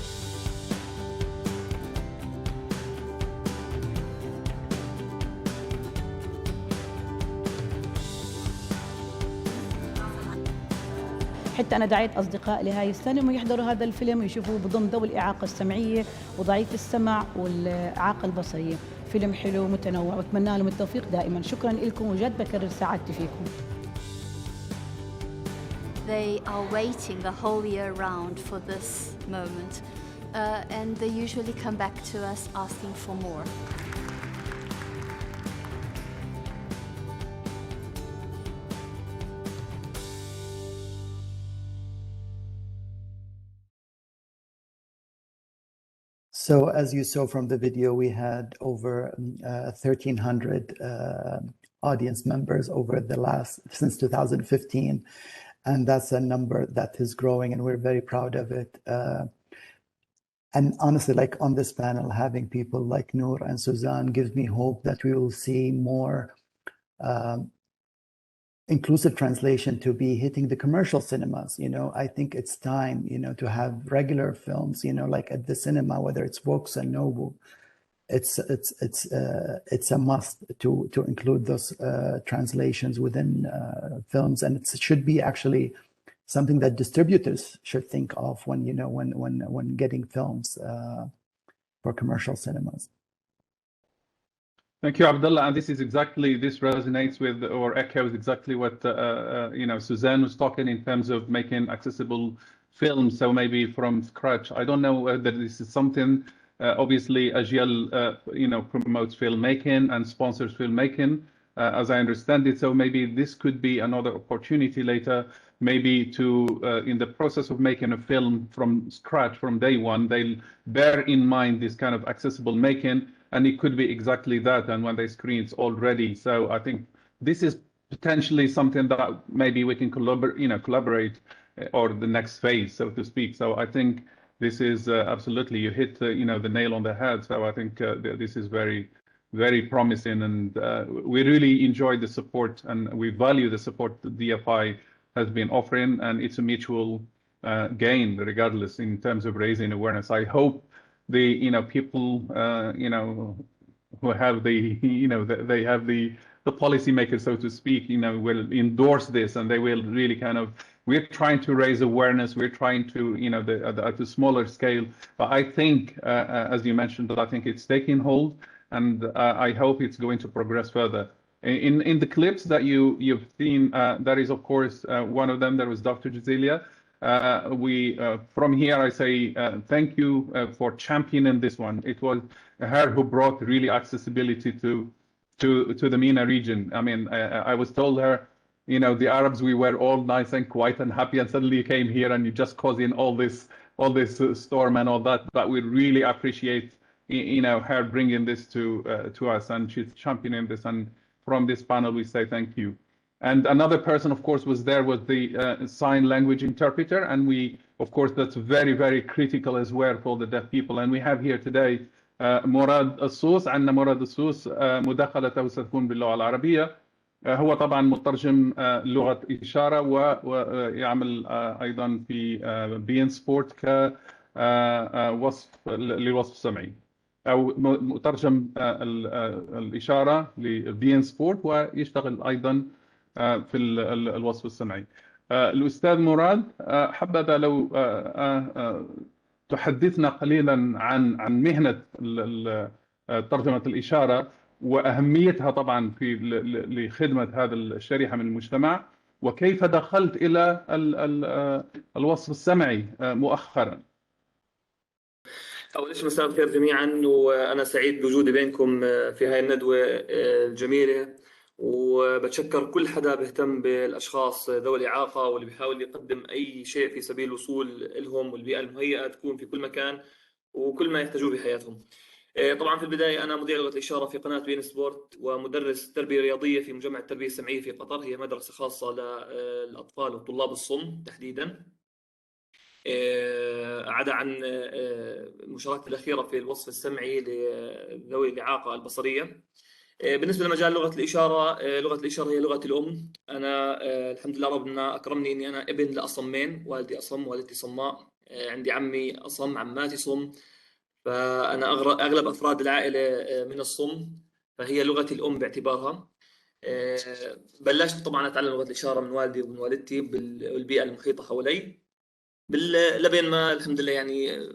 S14: حتى أنا دعيت أصدقاء لهاي السنة إنهم يحضروا هذا الفيلم ويشوفوه بضمن ذوي الإعاقة السمعية وضعيف السمع والإعاقة البصرية. فيلم حلو متنوع وأتمنى لهم التوفيق دائما. شكرا لكم وجد بكرر سعادتي فيكم.
S17: They are waiting the whole year round for this moment, and they usually come back to us asking for more.
S12: So as you saw from the video, we had over 1,300 audience members since 2015. And that's a number that is growing and we're very proud of it. And honestly, like on this panel, having people like Noor and Suzanne gives me hope that we will see more inclusive translation to be hitting the commercial cinemas. You know, I think it's time, you know, to have regular films, you know, like at the cinema, whether it's Vox and Nobu, it's a must to include those translations within films, and it should be actually something that distributors should think of when, you know, when getting films for commercial cinemas.
S1: Thank you, Abdullah. And this resonates with or echoes exactly what you know, Suzanne was talking in terms of making accessible films. So maybe from scratch. I don't know whether this is something. Obviously, Agiel you know, promotes filmmaking and sponsors filmmaking, as I understand it. So maybe this could be another opportunity later, maybe to in the process of making a film from scratch, from day one, they'll bear in mind this kind of accessible making. And it could be exactly that, and when they screen, it's all ready. So I think this is potentially something that maybe we can collaborate, or the next phase, so to speak. So I think this is absolutely, you hit you know, the nail on the head. So I think this is very very promising, and we really enjoy the support, and we value the support that DFI has been offering, and it's a mutual gain regardless in terms of raising awareness. I hope the people who have the they have the policymakers, so to speak, will endorse this, and they will really we're trying to raise awareness. We're trying to, at a smaller scale. But I think, as you mentioned, I think it's taking hold, and I hope it's going to progress further. In the clips that you've seen, that is, of course, one of them. There was Dr. Jazilia. From here, I say thank you for championing this one. It was her who brought really accessibility to the MENA region. I mean, I was told her, the Arabs, we were all nice and quiet and happy, and suddenly you came here and you just causing all this storm and all that. But we really appreciate, her bringing this to us, and she's championing this. And from this panel, we say thank you. And another person, of course, was the sign language interpreter, and of course, that's very, very critical as well for the deaf people. And we have here today Mourad Alsouss. عندنا موراد السوس مداخلته ستكون باللغة العربية. هو طبعا مترجم لغة إشارة، ويعمل أيضا في بين سبورت كوصف للوصف السمعي، أو مترجم الإشارة لبين سبورت، ويشتغل أيضا في الوصف السمعي. الأستاذ مراد، حبذا لو تحدثنا قليلا عن مهنة ترجمة الإشارة وأهميتها طبعا لخدمة هذا الشريحة من المجتمع، وكيف دخلت إلى الوصف السمعي مؤخرا.
S18: أول شيء مساء الخير جميعا، وأنا سعيد بوجودي بينكم في هاي الندوة الجميلة، وبتشكر كل حدا بيهتم بالأشخاص ذوي الإعاقة واللي بيحاول يقدم أي شيء في سبيل الوصول لهم والبيئة المهيئة تكون في كل مكان وكل ما يحتاجوه بحياتهم. طبعا في البداية أنا مذيع لغة الإشارة في قناة بين سبورت، ومدرس تربية رياضية في مجمع التربية السمعية في قطر. هي مدرسة خاصة للأطفال والطلاب الصم تحديدا، عدا عن المشاركة الأخيرة في الوصف السمعي لذوي الإعاقة البصرية. بالنسبة لمجال لغة الإشارة، لغة الإشارة هي لغة الأم. أنا الحمد لله ربنا أكرمني إني أنا ابن لأصمين، والدي أصم والدتي صماء، عندي عمي أصم عماتي صم، فأنا أغلب أفراد العائلة من الصم، فهي لغتي الأم باعتبارها. بلشت طبعا أتعلم لغة الإشارة من والدي ومن والدتي بالبيئة المحيطة حولي، لبين ما الحمد لله يعني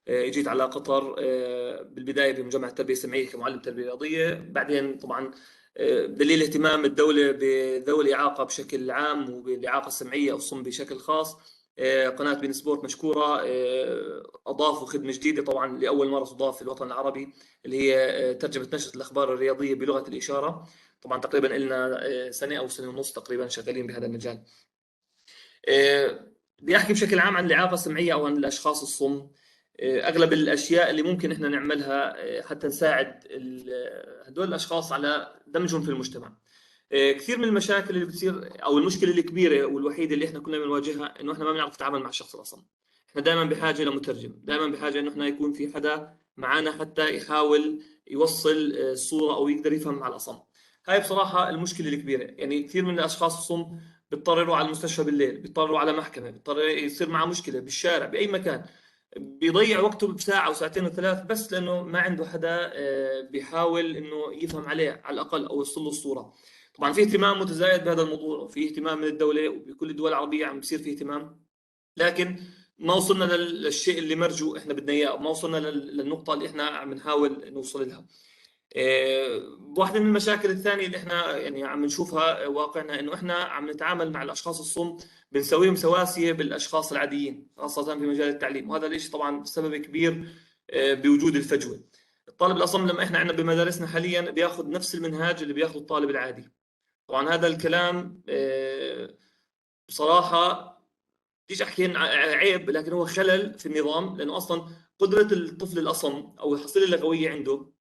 S18: اجيت على قطر بالبدايه بمجمع التربيه السمعيه كمعلم تربيه رياضيه. بعدين طبعا دليل اهتمام الدوله بذوي الاعاقه بشكل عام وبالاعاقه السمعيه او الصم بشكل خاص، قناه بين سبورت مشكوره اضافوا خدمه جديده طبعا لاول مره تضاف في الوطن العربي، اللي هي ترجمه نشره الاخبار الرياضيه بلغه الاشاره. طبعا تقريبا لنا سنه او سنه ونص تقريبا شغالين بهذا المجال. بدي احكي بشكل عام عن الاعاقه السمعيه او عن الاشخاص الصم. اغلب الاشياء اللي ممكن احنا نعملها حتى نساعد هدول الاشخاص على دمجهم في المجتمع. كثير من المشاكل اللي بتصير او المشكله الكبيره والوحيده اللي احنا كنا بنواجهها انه احنا ما بنعرف نتعامل مع الشخص الاصم. احنا دائما بحاجه لمترجم، دائما بحاجه انه احنا يكون في حدا معنا حتى يحاول يوصل الصوره او يقدر يفهم مع الاصم. هاي بصراحه المشكله الكبيره. يعني كثير من الاشخاص الصم بيضطروا على المستشفى بالليل، بيضطروا على محكمه، بيضطر يصير معه مشكله بالشارع باي مكان، بيضيع وقته بساعة وساعتين وثلاث بس لأنه ما عنده حدا بيحاول إنه يفهم عليه على الأقل أو يوصل له الصورة. طبعا في اهتمام متزايد بهذا الموضوع، وفي اهتمام من الدولة وبكل الدول العربية عم بيصير في اهتمام، لكن ما وصلنا للشيء اللي مرجو إحنا بدنا إياه، ما وصلنا للنقطة اللي إحنا عم نحاول نوصل لها. واحدة من المشاكل الثانية اللي إحنا يعني عم نشوفها واقعنا إنه إحنا عم نتعامل مع الأشخاص الصم بنسويهم سواسية بالأشخاص العاديين خاصة في مجال التعليم، وهذا الشيء طبعا سبب كبير بوجود الفجوة. الطالب الأصم لما إحنا عندنا بمدارسنا حاليا بياخذ نفس المنهاج اللي بياخذ الطالب العادي. طبعا هذا الكلام بصراحة بديش أحكي عيب، لكن هو خلل في النظام، لأنه أصلا قدرة الطفل الأصم أو الحصيلة اللغوية عنده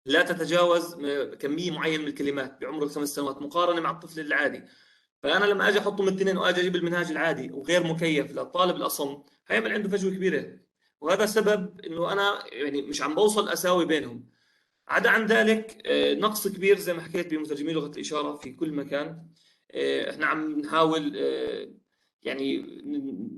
S18: لا تتجاوز كمية معينة من الكلمات بعمر 5 سنوات مقارنة مع الطفل العادي. فأنا لما أجي أحطهم الاثنين وأجي أجيب المنهاج العادي وغير مكيف للطالب الأصم هيعمل عنده فجوة كبيرة، وهذا سبب إنه أنا يعني مش عم بوصل أساوي بينهم. عدا عن ذلك نقص كبير زي ما حكيت بمترجمي لغة الإشارة في كل مكان. احنا عم نحاول يعني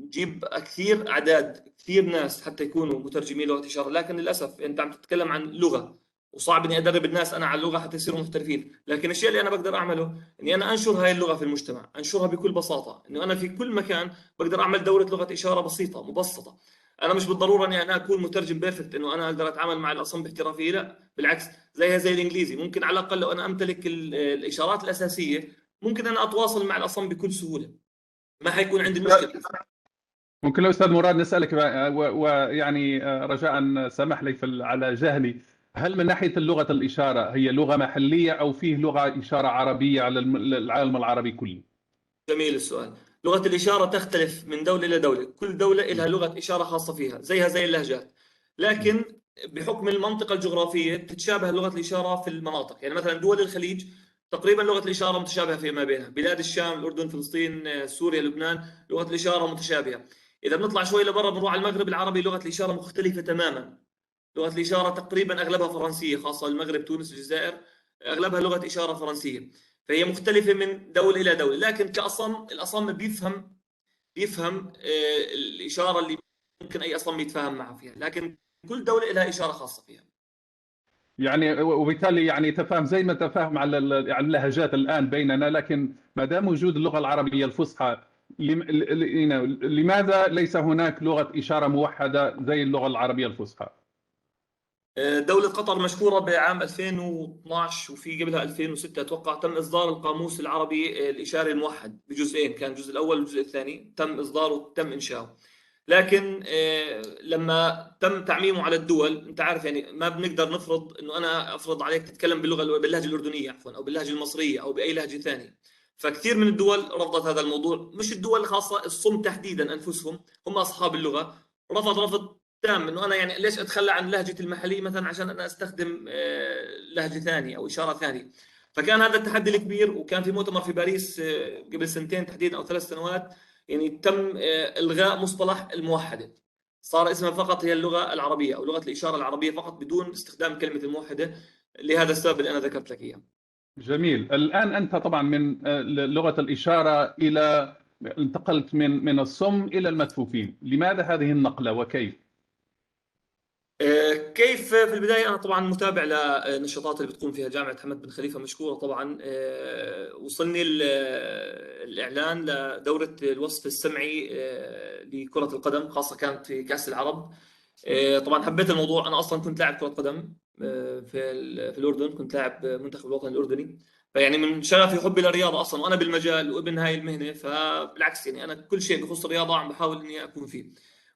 S18: نجيب كثير ناس حتى يكونوا مترجمين لغة إشارة، لكن للأسف أنت عم تتكلم عن لغة وصعب إني أدرب الناس أنا على اللغة حتى يصيروا محترفين. لكن الشيء اللي أنا بقدر أعمله إني أنا أنشر هاي اللغة في المجتمع، أنشرها بكل بساطة، إنه أنا في كل مكان بقدر أعمل دورة لغة إشارة بسيطة مبسطة. أنا مش بالضرورة إني أنا أكون مترجم بيرفكت إنه أنا أقدر أتعامل مع الأصم باحترافية، لا بالعكس، زي الإنجليزي ممكن على الأقل لو أنا أمتلك الإشارات الأساسية ممكن أنا أتواصل مع الأصم بكل سهولة، ما حيكون عندي مشكلة.
S1: ممكن لو أستاذ مراد نسألك ويعني رجاء سمح لي على جهلي، هل من ناحية اللغة الإشارة هي لغة محلية أو فيه لغة إشارة عربية على العالم العربي كله؟
S18: جميل السؤال. لغة الإشارة تختلف من دولة إلى دولة، كل دولة لها لغة إشارة خاصة فيها زي اللهجات، لكن بحكم المنطقة الجغرافية تتشابه لغة الإشارة في المناطق. يعني مثلا دول الخليج تقريبا لغة الإشارة متشابهة فيما بينها، بلاد الشام، الأردن، فلسطين، سوريا، لبنان، لغة الإشارة متشابهة. إذا بنطلع شوي لبرا بنروح على المغرب العربي، لغة الإشارة مختلفة تماما. لغة الإشارة تقريبا أغلبها فرنسية، خاصة المغرب، تونس، الجزائر، أغلبها لغة إشارة فرنسية. فهي مختلفة من دولة إلى دولة، لكن الأصم بيفهم الإشارة اللي ممكن أي أصم يتفاهم معه فيها، لكن كل دولة لها إشارة خاصة فيها.
S1: يعني وبالتالي يعني تفاهم زي ما تفاهم على اللهجات الآن بيننا، لكن ما دام وجود اللغة العربية الفصحى لماذا ليس هناك لغة إشارة موحدة زي اللغة العربية الفصحى؟
S18: دولة قطر مشكورة بعام 2012 وفي قبلها 2006 أتوقع تم إصدار القاموس العربي الإشاري الموحد بجزئين، كان الجزء الأول والجزء الثاني تم إصداره وتم إنشاؤه. لكن لما تم تعميمه على الدول، أنت عارف يعني ما بنقدر نفرض إنه أنا أفرض عليك تتكلم باللهجة الأردنية عفوا أو باللهجة المصرية أو بأي لهجة ثانية. فكثير من الدول رفضت هذا الموضوع، مش الدول الخاصة، الصم تحديدا أنفسهم هم أصحاب اللغة رفض تام انه انا يعني ليش اتخلى عن لهجتي المحليه مثلا عشان انا استخدم لهجه ثانيه او اشاره ثانيه. فكان هذا التحدي الكبير، وكان في مؤتمر في باريس قبل سنتين تحديدا او 3 سنوات، يعني تم الغاء مصطلح الموحده، صار اسمها فقط هي اللغه العربيه او لغه الاشاره العربيه فقط بدون استخدام كلمه الموحده، لهذا السبب اللي انا ذكرت لك اياه.
S1: جميل. الان انت طبعا من لغه الاشاره الى انتقلت من الصم الى المكفوفين، لماذا هذه النقله وكيف؟
S18: كيف؟ في البداية أنا طبعا متابع للنشاطات اللي بتقوم فيها جامعة حمد بن خليفة، مشكورة طبعا. وصلني الإعلان لدورة الوصف السمعي لكرة القدم، خاصة كانت في كأس العرب. طبعا حبيت الموضوع، أنا أصلا كنت لاعب كرة قدم في الأردن، كنت لاعب منتخب الوطني الأردني، فيعني من شغفي وحبي للرياضة أصلا وأنا بالمجال وابن هاي المهنة، فبالعكس يعني أنا كل شيء بخص الرياضة عم بحاول إني أكون فيه.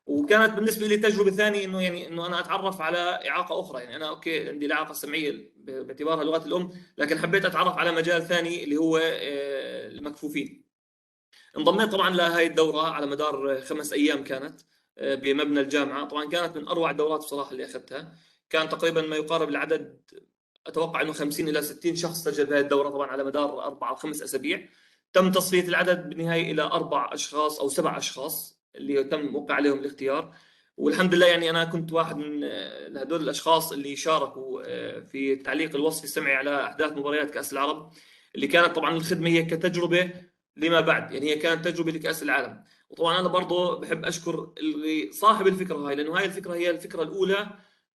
S18: وكانت بالنسبه لي تجربه ثانيه انه انا اتعرف على اعاقه اخرى. يعني انا اوكي عندي الاعاقه السمعيه باعتبارها لغه الام، لكن حبيت اتعرف على مجال ثاني اللي هو المكفوفين. انضميت طبعا لهي الدوره على مدار 5 ايام كانت بمبنى الجامعه، طبعا كانت من اروع الدورات بصراحه اللي اخذتها. كان تقريبا ما يقارب العدد، اتوقع انه 50 الى 60 شخص سجل بهذه الدوره، طبعا على مدار 4 أو 5 اسابيع. تم تصفيه العدد بالنهايه الى 4 أشخاص او 7 أشخاص اللي تم وقع عليهم الاختيار. والحمد لله يعني انا كنت واحد من هذول الاشخاص اللي شاركوا في التعليق الوصفي السمعي على احداث مباريات كاس العرب، اللي كانت طبعا الخدمه هي كتجربه لما بعد، يعني هي كانت تجربه لكاس العالم. وطبعا انا برضه بحب اشكر اللي صاحب الفكره هاي، لانه هاي الفكره هي الفكره الاولى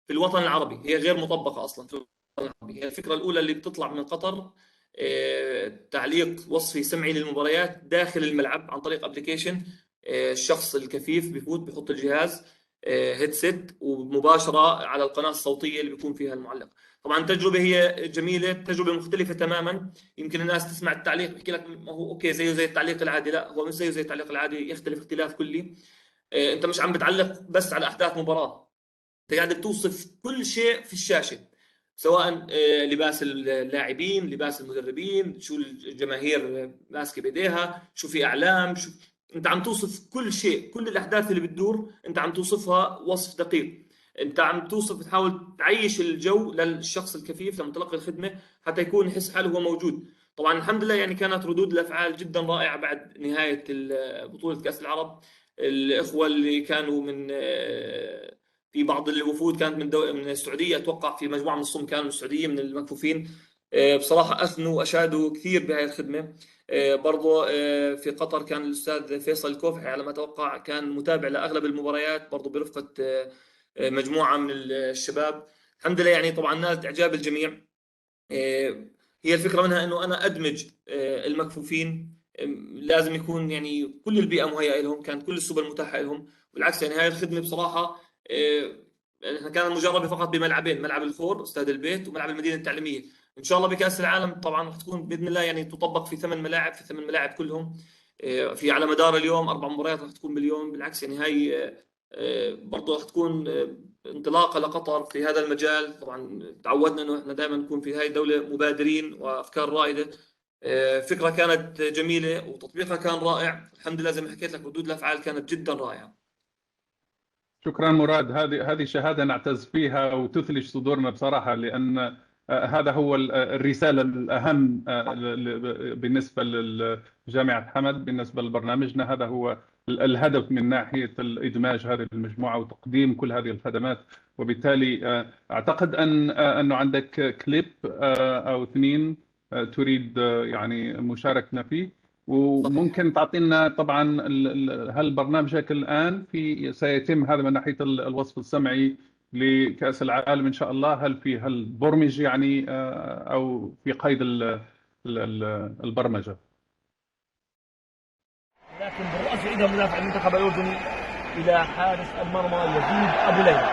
S18: في الوطن العربي، هي غير مطبقه اصلا في الوطن العربي. هي الفكره الاولى اللي بتطلع من قطر، تعليق وصفي سمعي للمباريات داخل الملعب عن طريق ابلكيشن. الشخص الكفيف بيفوت بيحط الجهاز هيدسيت ومباشره على القناه الصوتيه اللي بيكون فيها المعلق. طبعا تجربه هي جميله، تجربه مختلفه تماما. يمكن الناس تسمع التعليق بيحكي لك ما هو اوكي زيه زي التعليق العادي، لا هو مش زيه زي التعليق العادي، يختلف اختلاف كلي. انت مش عم بتعلق بس على احداث مباراه، انت قاعد بتوصف كل شيء في الشاشه، سواء لباس اللاعبين، لباس المدربين، شو الجماهير ماسكه بايديها، شو في اعلام، شو انت عم توصف كل شيء، كل الاحداث اللي بتدور انت عم توصفها وصف دقيق. انت عم توصف، تحاول تعيش الجو للشخص الكفيف لما تلقي الخدمه حتى يكون يحس حاله هو موجود. طبعا الحمد لله يعني كانت ردود الافعال جدا رائعه بعد نهايه بطوله كاس العرب. الاخوه اللي كانوا من في بعض الوفود كانت من السعوديه، اتوقع في مجموعه من الصم كانوا من السعوديه من المكفوفين. بصراحه اثنوا واشادوا كثير بهذه الخدمه. برضه في قطر كان الاستاذ فيصل الكوفحي على ما اتوقع كان متابع لاغلب المباريات برضه برفقه مجموعه من الشباب. الحمد لله يعني طبعا نالت اعجاب الجميع. هي الفكره منها انه انا ادمج المكفوفين، لازم يكون يعني كل البيئه مهيئه لهم، كانت كل السبل متاحه لهم. بالعكس يعني هاي الخدمه بصراحه احنا كانت مجربه فقط بملعبين، ملعب الخور استاد البيت وملعب المدينه التعليميه. ان شاء الله بكاس العالم طبعا رح تكون باذن الله يعني تطبق في 8 ملاعب، في 8 ملاعب كلهم في على مدار اليوم 4 مباريات رح تكون باليوم. بالعكس يعني هاي برضه رح تكون انطلاقه لقطر في هذا المجال. طبعا تعودنا انه احنا دائما نكون في هاي الدوله مبادرين وافكار رائده. فكره كانت جميله وتطبيقها كان رائع. الحمد لله زي ما حكيت لك ردود الافعال كانت جدا رائعه.
S1: شكرا مراد، هذه شهاده نعتز فيها وتثلج صدورنا بصراحه، لان هذا هو الرساله الاهم بالنسبه لجامعه حمد، بالنسبه لبرنامجنا. هذا هو الهدف من ناحيه الادماج هذه المجموعه وتقديم كل هذه الخدمات. وبالتالي اعتقد انه عندك كليب او اثنين تريد يعني مشاركتنا فيه، وممكن تعطينا طبعا هل برنامجك الان سيتم هذا من ناحيه الوصف السمعي لكأس العالم ان شاء الله؟ هل برمج يعني او في قيد البرمجه؟
S19: لكن بالرأس يعيدها مدافع المنتخب الأردني إلى حارس المرمى يزيد أبو ليلى.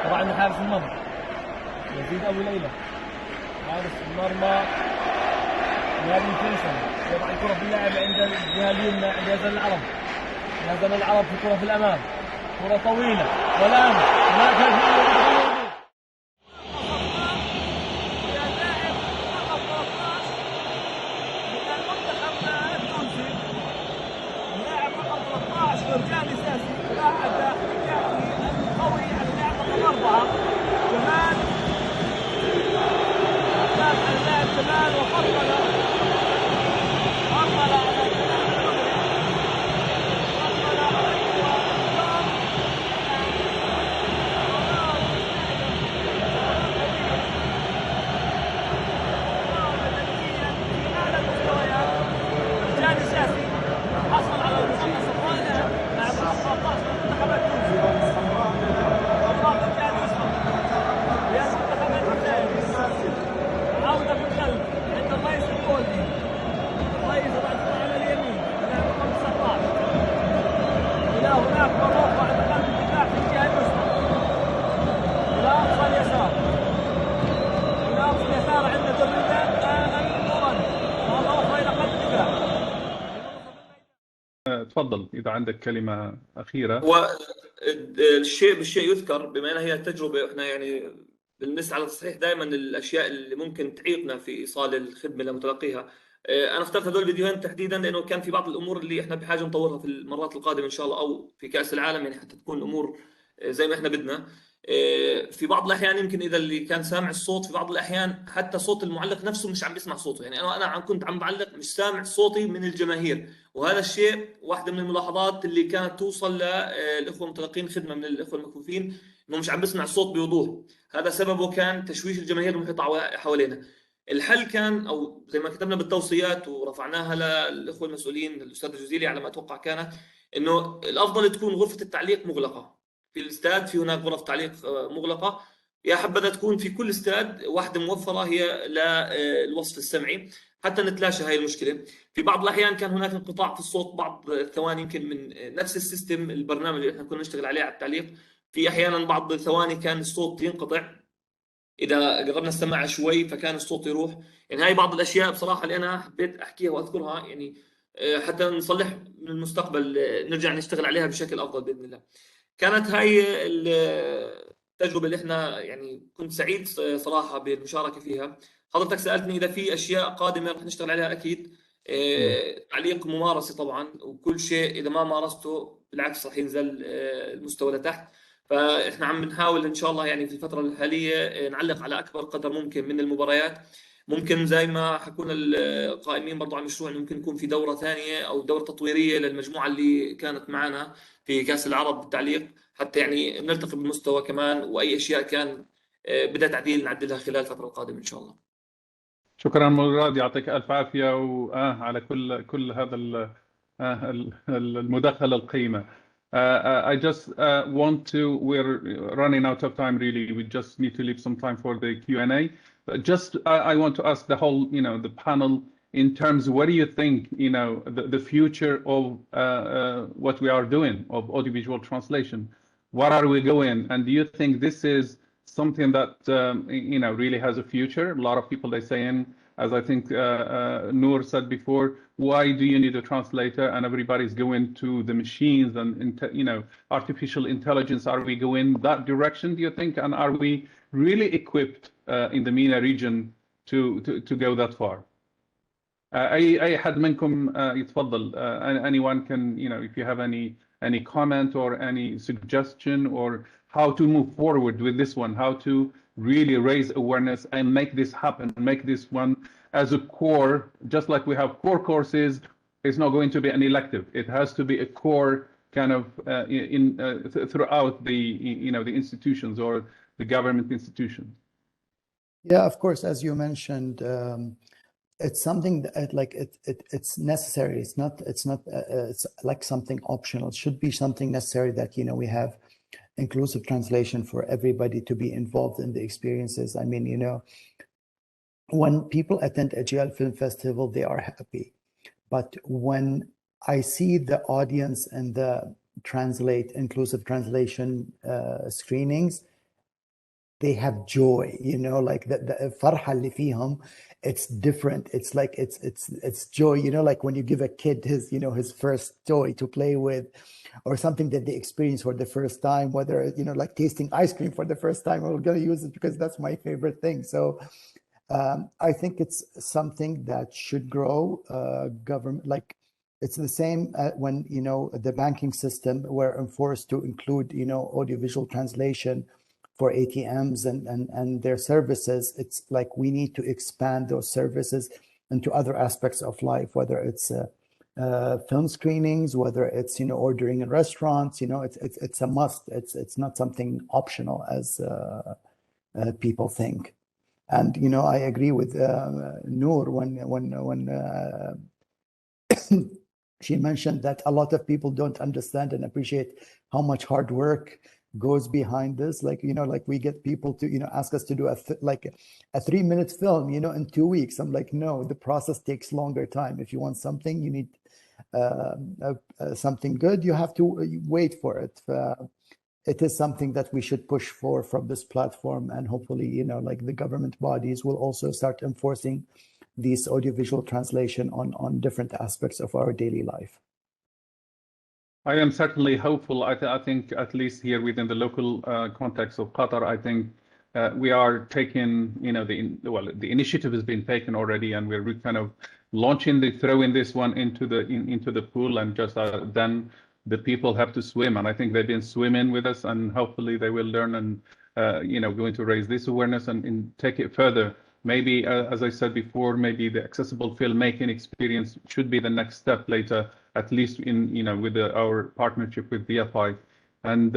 S19: طبعا حارس المرمى يزيد أبو ليلى، حارس المرمى نادي فيصل يضع الكرة في اللاعب عند الجهة اليمنى عند يزن العرب. يزن العرب في كرة في الأمام، كرة طويلة والآن ما كان
S1: تفضل إذا عندك كلمة أخيرة.
S18: هو الشيء بالشيء يذكر، بما أنها هي التجربة، إحنا يعني بالنسبة على الصحيح دائما الأشياء اللي ممكن تعيقنا في إيصال الخدمة لمتلقيها. أنا اخترت هذول الفيديوهين تحديدا لأنه كان في بعض الأمور اللي إحنا بحاجة نطورها في المرات القادمة إن شاء الله، أو في كأس العالم، يعني حتى تكون الأمور زي ما إحنا بدنا. في بعض الأحيان يمكن إذا اللي كان سامع الصوت، في بعض الأحيان حتى صوت المعلق نفسه مش عم بيسمع صوته. يعني أنا كنت عم بعلق مش سامع صوتي من الجماهير، وهذا الشيء واحدة من الملاحظات اللي كانت توصل للإخوة المتلقين خدمة من الإخوة المكفوفين، إنه مش عم بسمع الصوت بوضوح. هذا سببه كان تشويش الجماهير المحيطة حوالينا. الحل كان، أو زي ما كتبنا بالتوصيات ورفعناها للإخوة المسؤولين، الأستاذ الجزيلي على ما أتوقع كانت، إنه الأفضل تكون غرفة التعليق مغلقة. في الاستاد في هناك غرف تعليق مغلقة، يا حبذا تكون في كل استاد واحدة موفرة هي للوصف السمعي حتى نتلاشى هاي المشكلة. في بعض الأحيان كان هناك انقطاع في الصوت بعض الثواني، يمكن من نفس السيستم البرنامج اللي احنا كنا نشتغل عليه على التعليق. في أحيانا بعض الثواني كان الصوت ينقطع، إذا قربنا السماعة شوي فكان الصوت يروح. يعني هاي بعض الأشياء بصراحة اللي أنا حبيت أحكيها وأذكرها، يعني حتى نصلح من المستقبل، نرجع نشتغل عليها بشكل أفضل بإذن الله. كانت هاي التجربة اللي احنا يعني كنت سعيد صراحة بالمشاركة فيها. حضرتك سألتني إذا في أشياء قادمة رح نشتغل عليها. أكيد تعليق ممارسة طبعا، وكل شيء إذا ما مارسته بالعكس رح ينزل المستوى لتحت. فإحنا عم نحاول إن شاء الله يعني في الفترة الحالية نعلق على أكبر قدر ممكن من المباريات. ممكن زي ما حكونا القائمين برضو على المشروع، ممكن يكون في دورة ثانية أو دورة تطويرية للمجموعة اللي كانت معنا في كأس العرب بالتعليق، حتى يعني نرتقي بالمستوى كمان، واي اشياء كان بدها تعديل نعدلها خلال الفتره القادمه ان شاء الله.
S1: شكرا مراد، يعطيك الف عافيه على كل هذا المداخله القيمه. I just want to, we're running out of time really, we just need to leave some time for the Q&A. But just I want to ask the whole, the panel in terms, what do you think, the future of what we are doing of audiovisual translation? What are we going? And do you think this is something that, really has a future? A lot of people, they say, as I think Noor said before, why do you need a translator? And everybody's going to the machines and, artificial intelligence. Are we going that direction, do you think? And are we really equipped in the MENA region to go that far? أي حد منكم يتفضل. Anyone can, if you have any comment or any suggestion or how to move forward with this one, how to really raise awareness and make this happen, make this one as a core, just like we have core courses. It's not going to be an elective. It has to be a core kind of throughout the, the institutions or the government institutions.
S12: Yeah, of course, as you mentioned, it's something that it's necessary. It's not it's like something optional. It should be something necessary that we have inclusive translation for everybody to be involved in the experiences. I mean, when people attend AGL Film Festival, they are happy. But when I see the audience and the inclusive translation screenings, they have joy, like the farha اللي فيهم, it's different. It's like it's joy, like when you give a kid his his first toy to play with, or something that they experience for the first time, whether like tasting ice cream for the first time. I'm going to use it because that's my favorite thing. So I think it's something that should grow. Government, like it's the same when the banking system were enforced to include audiovisual translation for ATMs and their services. It's like we need to expand those services into other aspects of life, whether it's film screenings, whether it's ordering in restaurants. It's a must. It's not something optional as people think. And I agree with Noor when she mentioned that a lot of people don't understand and appreciate how much hard work goes behind this. Like we get people to ask us to do a 3-minute film in 2 weeks. I'm like, no, the process takes longer time. If you want something, you need something good, you have to wait for it. It is something that we should push for from this platform, and hopefully like the government bodies will also start enforcing these audiovisual translation on different aspects of our daily life.
S1: I am certainly hopeful. I think at least here within the local context of Qatar, I think we are taking, the initiative has been taken already, and we're kind of throwing this one into the pool, and just then the people have to swim. And I think they've been swimming with us, and hopefully they will learn and going to raise this awareness and take it further. Maybe, as I said before, maybe the accessible filmmaking experience should be the next step later, at least in with our partnership with DFI. And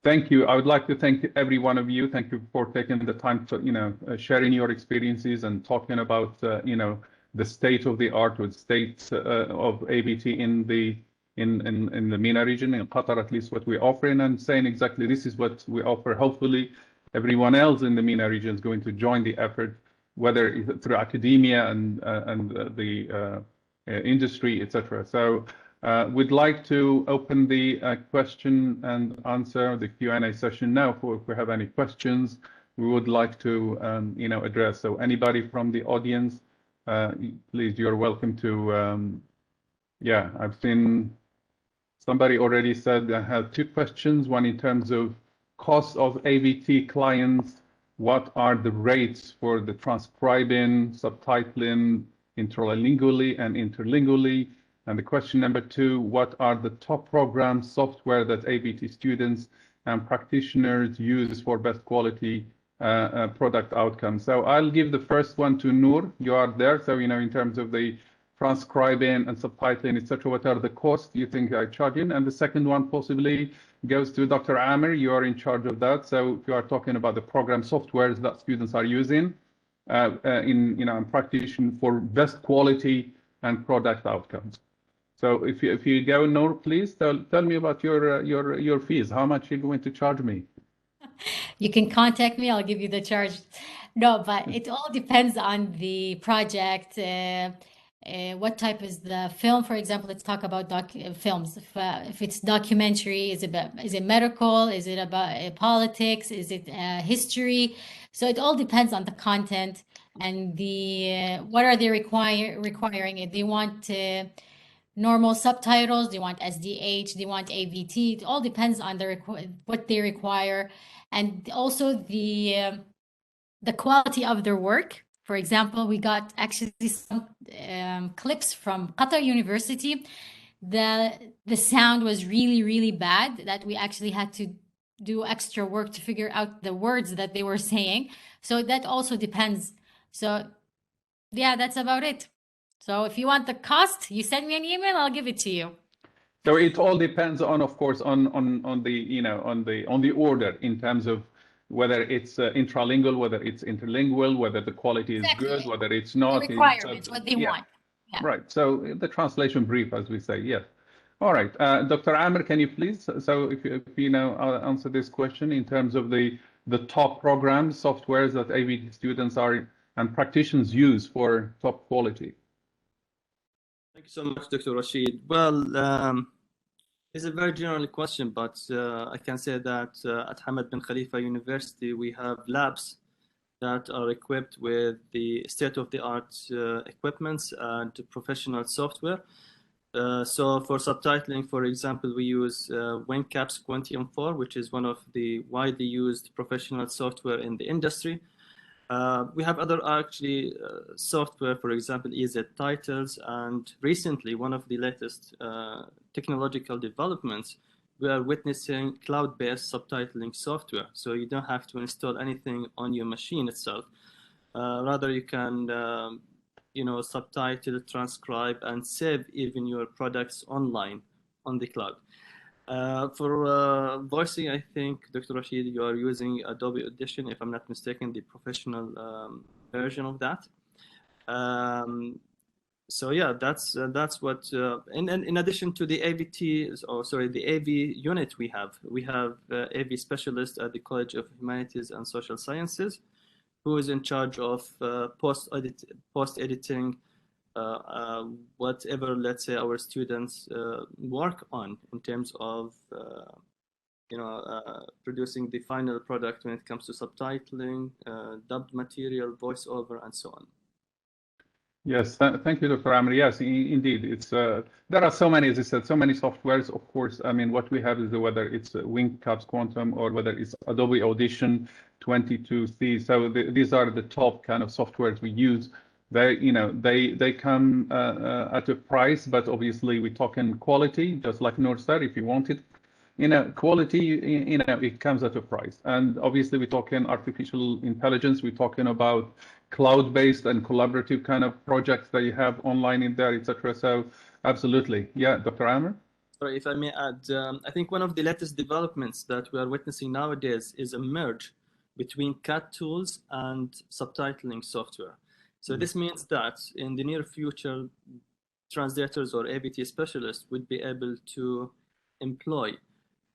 S1: thank you. I would like to thank every one of you. Thank you for taking the time to sharing your experiences and talking about the state of the art or the state of ABT in the MENA region, in Qatar, at least what we're offering, and saying exactly this is what we offer. Hopefully everyone else in the MENA region is going to join the effort, whether through academia and the industry, etc. So we'd like to open the question and answer, the Q&A session now. If we have any questions, we would like to address. So anybody from the audience, please, you're welcome to. Yeah, I've seen somebody already said I have 2 questions. One in terms of cost of ABT clients. What are the rates for the transcribing, subtitling, intralingually and interlingually? And the question number 2, what are the top programs, software that ABT students and practitioners use for best quality product outcomes? So I'll give the first one to Noor. You are there. So, in terms of the transcribing and subtitling, etc.? What are the costs you think are charging? And the second one possibly goes to Dr. Amer. You are in charge of that. So if you are talking about the program softwares that students are using in practice for best quality and product outcomes. So if you go, Noor, please tell me about your fees. How much are you going to charge me?
S10: You can contact me. I'll give you the charge. No, but it all depends on the project. What type is the film? For example, let's talk about films. If it's documentary, is it medical? Is it about politics? Is it history? So it all depends on the content and what are they requiring? If they want normal subtitles, they want SDH, they want AVT. It all depends on what they require, and also the quality of their work. For example, we got actually some clips from Qatar University. The sound was really, really bad that we actually had to do extra work to figure out the words that they were saying. So that also depends. So yeah, that's about it. So if you want the cost, you send me an email, I'll give it to you.
S1: So it all depends on, of course, on the order in terms of whether it's intralingual, whether it's interlingual, whether the quality is good, whether it's not.
S10: The requirements, what they want. Yeah.
S1: Right. So the translation brief, as we say, yes. All right. Dr. Amer, can you please, so if you know, answer this question in terms of the top programs, softwares that AVT students and practitioners use for top quality?
S2: Thank you so much, Dr. Rashid. Well, it's a very general question, but I can say that at Hamad Bin Khalifa University, we have labs that are equipped with the state-of-the-art equipments and professional software. So for subtitling, for example, we use WinCap's Quantium 4, which is one of the widely used professional software in the industry. We have other actually software, for example, EZ Titles, and recently one of the latest technological developments, we are witnessing cloud-based subtitling software. So you don't have to install anything on your machine itself. Rather, you can subtitle, transcribe, and save even your products online on the cloud. For voicing, I think, Dr. Rashid, you are using Adobe Audition, if I'm not mistaken, the professional version of that. So yeah, that's what. And in addition to the AVT, the AV unit, we have AV specialist at the College of Humanities and Social Sciences, who is in charge of post-editing whatever, let's say, our students work on in terms of producing the final product when it comes to subtitling, dubbed material, voiceover, and so on.
S1: Yes, thank you, Dr. Amer. Yes, indeed, it's there are so many, as I said, so many softwares. Of course, I mean, what we have is whether it's WinCap's Quantum or whether it's Adobe Audition 22C. So these are the top kind of softwares we use. They come at a price, but obviously we talk in quality, just like Noor said. If you want it, quality, it comes at a price. And obviously we talk in artificial intelligence. We're talking about cloud-based and collaborative kind of projects that you have online in there, etc. So absolutely, yeah, Dr. Amer.
S2: Sorry, if I may add, I think one of the latest developments that we are witnessing nowadays is a merge between CAT tools and subtitling software. So this means that in the near future, translators or AVT specialists would be able to employ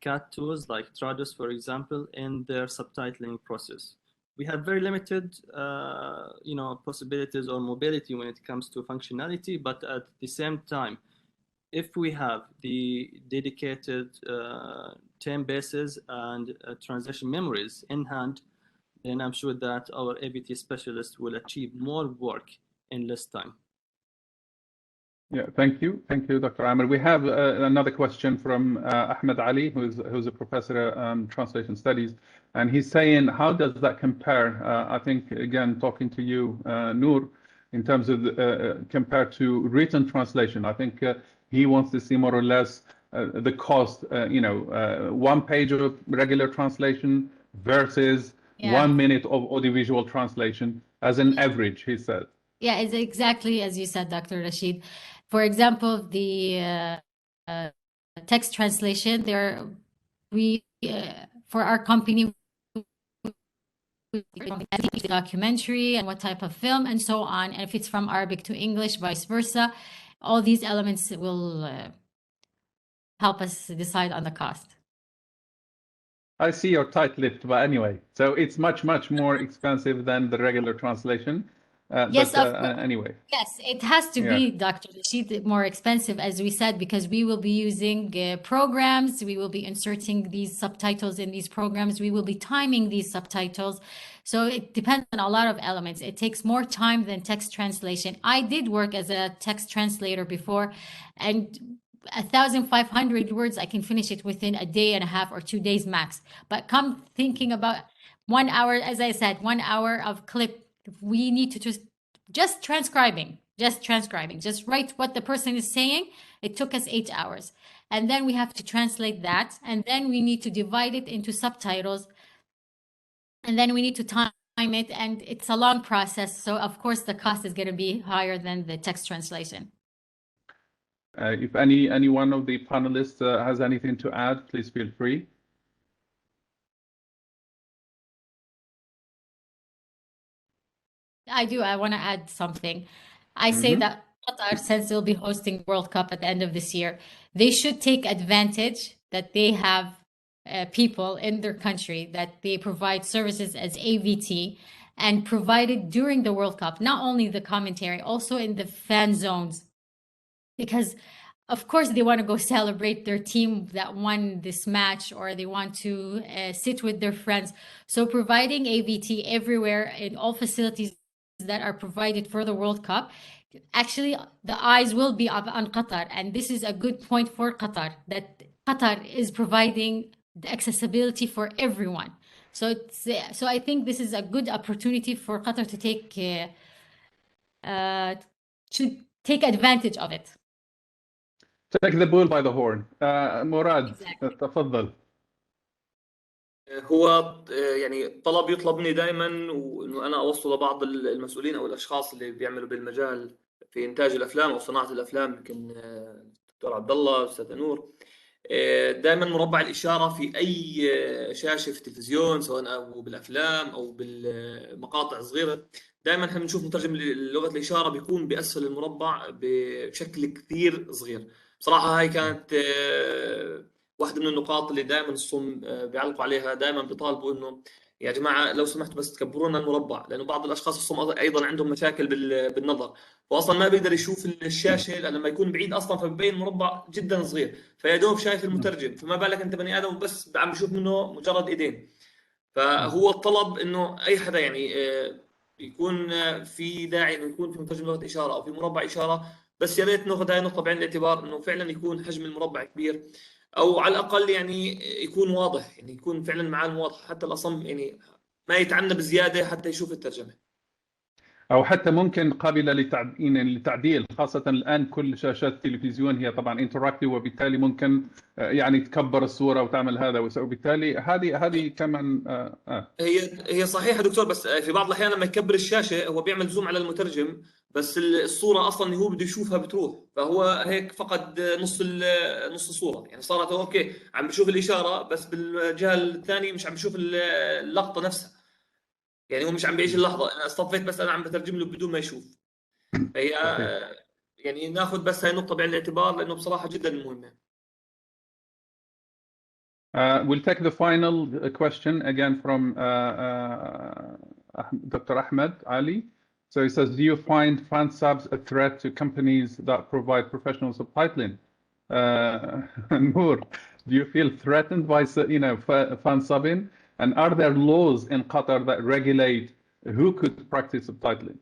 S2: CAT tools like Trados, for example, in their subtitling process. We have very limited, possibilities or mobility when it comes to functionality, but at the same time, if we have the dedicated term bases and translation memories in hand, then I'm sure that our AVT specialists will achieve more work in less time.
S1: Yeah, thank you, Dr. Amer. We have another question from Ahmed Ali, who's a professor of translation studies, and he's saying, how does that compare? I think again, talking to you, Noor, in terms of compared to written translation. I think he wants to see more or less the cost. 1 page of regular translation versus 1 minute of audiovisual translation as an average, he said.
S10: Yeah, it's exactly as you said, Dr. Rashid. For example, the text translation, for our company, the documentary and what type of film and so on. And if it's from Arabic to English, vice versa, all these elements will help us decide on the cost.
S1: I see you're tight-lipped, but anyway, so it's much, much more expensive than the regular translation.
S10: Yes,
S1: but
S10: of course.
S1: anyway.
S10: Yes, it has to be, Dr. Rashid, more expensive, as we said, because we will be using programs, we will be inserting these subtitles in these programs, we will be timing these subtitles. So it depends on a lot of elements. It takes more time than text translation. I did work as a text translator before, and 1,500 words, I can finish it within a day and a half or 2 days max. But come thinking about 1 hour, as I said, 1 hour of clip, we need to just transcribing, just write what the person is saying. It took us 8 hours. And then we have to translate that. And then we need to divide it into subtitles. And then we need to time it. And it's a long process. So of course the cost is going to be higher than the text translation.
S1: If any one of the panelists has anything to add, please feel free.
S10: I do. I want to add something. I say that Qatar, since they'll be hosting World Cup at the end of this year, they should take advantage that they have people in their country that they provide services as AVT and provide it during the World Cup, not only the commentary, also in the fan zones. Because of course they want to go celebrate their team that won this match, or they want to sit with their friends. So providing AVT everywhere in all facilities that are provided for the World Cup, actually the eyes will be on Qatar, and this is a good point for Qatar, that Qatar is providing the accessibility for everyone. So I think this is a good opportunity for Qatar to take advantage of it.
S1: Take the bull by the horn. Mourad, تفضل.
S18: هو يعني طلب يطلب مني دائما، وانه انا اوصله لبعض المسؤولين او الاشخاص اللي بيعملوا بالمجال في انتاج الافلام او صناعه الافلام، يمكن الدكتور عبد الله، استاذ نور. دائما مربع الاشاره في اي شاشه في التلفزيون، سواء او بالافلام او بالمقاطع الصغيره، دائما احنا بنشوف مترجم لغه الاشاره بيكون باسفل المربع بشكل كثير صغير. بصراحه هاي كانت واحدة من النقاط اللي دائما الصم بيعلقوا عليها، دائما بيطالبوا انه يا جماعة لو سمحتوا بس تكبروا لنا المربع، لانه بعض الاشخاص الصم ايضا عندهم مشاكل بالنظر، واصلا ما بيقدر يشوف الشاشة لما يكون بعيد اصلا، فبيبين مربع جدا صغير، فيا دوب شايف المترجم، فما بالك انت بني ادم بس عم بيشوف منه مجرد ايدين. فهو الطلب انه اي حدا يعني يكون في داعي انه يكون في مترجم لغة اشارة او في مربع اشارة، بس يا ريت ناخذ هاي النقطة بعين الاعتبار، انه فعلا يكون حجم المربع كبير، او على الاقل يعني يكون واضح، يعني يكون فعلا معالم واضحه، حتى الاصم يعني ما يتعنى بزياده حتى يشوف الترجمه،
S1: او حتى ممكن قابله للتعديل، خاصه الان كل شاشات التلفزيون هي طبعا انتراكتيف، وبالتالي ممكن يعني تكبر الصوره وتعمل هذا، وبالتالي هذه كمان
S18: هي صحيحه دكتور، بس في بعض الاحيان لما يكبر الشاشه هو بيعمل زوم على المترجم، بس الصوره اصلا اللي هو بده يشوفها بتروح، فهو هيك فقد نص الصوره، يعني صارت اوكي عم بشوف الاشاره بس بالجهه الثانيه مش عم بشوف اللقطه نفسها، يعني هو مش عم بيعيش اللحظه، انا اصطفيت بس انا عم بترجم له بدون ما يشوف. هي يعني ناخذ بس هاي النقطه بعين الاعتبار، لانه بصراحه جدا مهمه.
S1: We'll take the final question again from Dr. Ahmed Ali. So he says, do you find fan subs a threat to companies that provide professional subtitling? Noor, do you feel threatened by fan subbing? And are there laws in Qatar that regulate who could practice subtitling?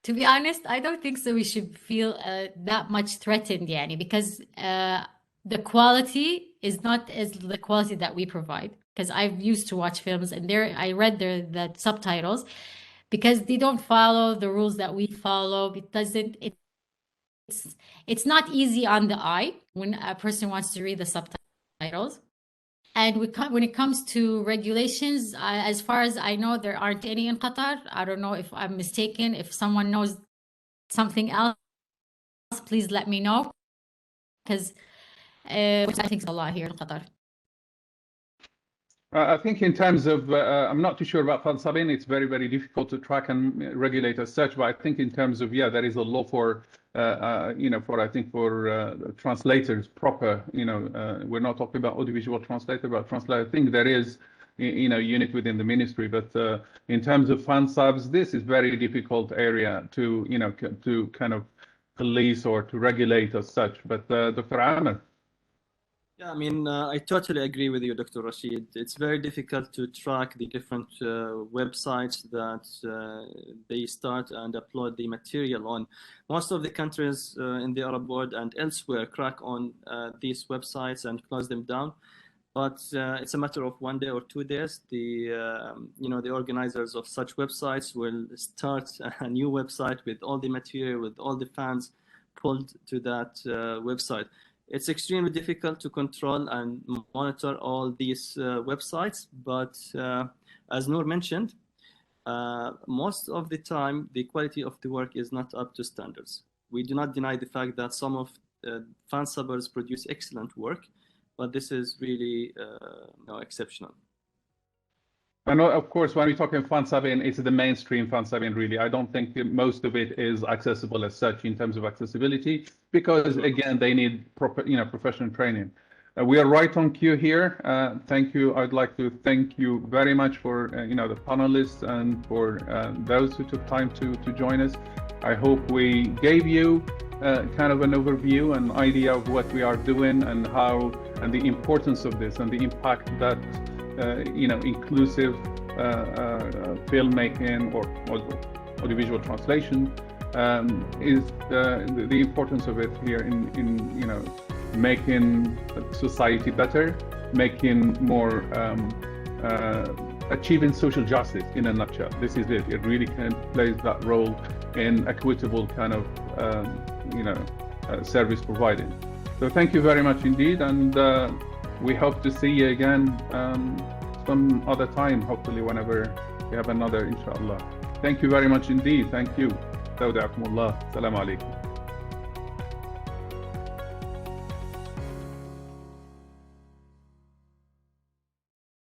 S10: To be honest, I don't think so. We should feel that much threatened, yani, because the quality is not as the quality that we provide. Because I've used to watch films, and there I read the subtitles, because they don't follow the rules that we follow. It's not easy on the eye when a person wants to read the subtitles. And when it comes to regulations, as far as I know, there aren't any in Qatar. I don't know if I'm mistaken. If someone knows something else, please let me know, because I think a lot here in Qatar.
S1: I think in terms of, I'm not too sure about Fansabin. It's very, very difficult to track and regulate as such. But I think in terms of, yeah, there is a law for, for translators proper. We're not talking about audiovisual translator, but translator. I think there is, unit within the ministry. But in terms of Fansabs, this is very difficult area to, to kind of police or to regulate as such. But Dr. Amer.
S2: Yeah, I mean, I totally agree with you, Dr. Rashid. It's very difficult to track the different websites that they start and upload the material on. Most of the countries in the Arab world and elsewhere crack on these websites and close them down. But it's a matter of 1 day or 2 days. The the organizers of such websites will start a new website with all the material, with all the fans pulled to that website. It's extremely difficult to control and monitor all these websites, but as Noor mentioned, most of the time the quality of the work is not up to standards. We do not deny the fact that some of fansubbers produce excellent work, but this is really exceptional.
S1: And of course, when we talk about Fansabin, it's the mainstream Fansabin, really. I don't think most of it is accessible as such in terms of accessibility, because again, they need proper, professional training. We are right on cue here. Thank you. I'd like to thank you very much for, the panelists and for those who took time to join us. I hope we gave you kind of an overview, an idea of what we are doing and how, and the importance of this and the impact that inclusive filmmaking or audiovisual translation is the importance of it here in making society better, making more achieving social justice in a nutshell. This is it. It really can play that role in equitable kind of service providing. So thank you very much indeed, and we hope to see you again some other time, hopefully whenever we have another, inshallah. Thank you very much indeed. Thank you. Assalamu alaikum.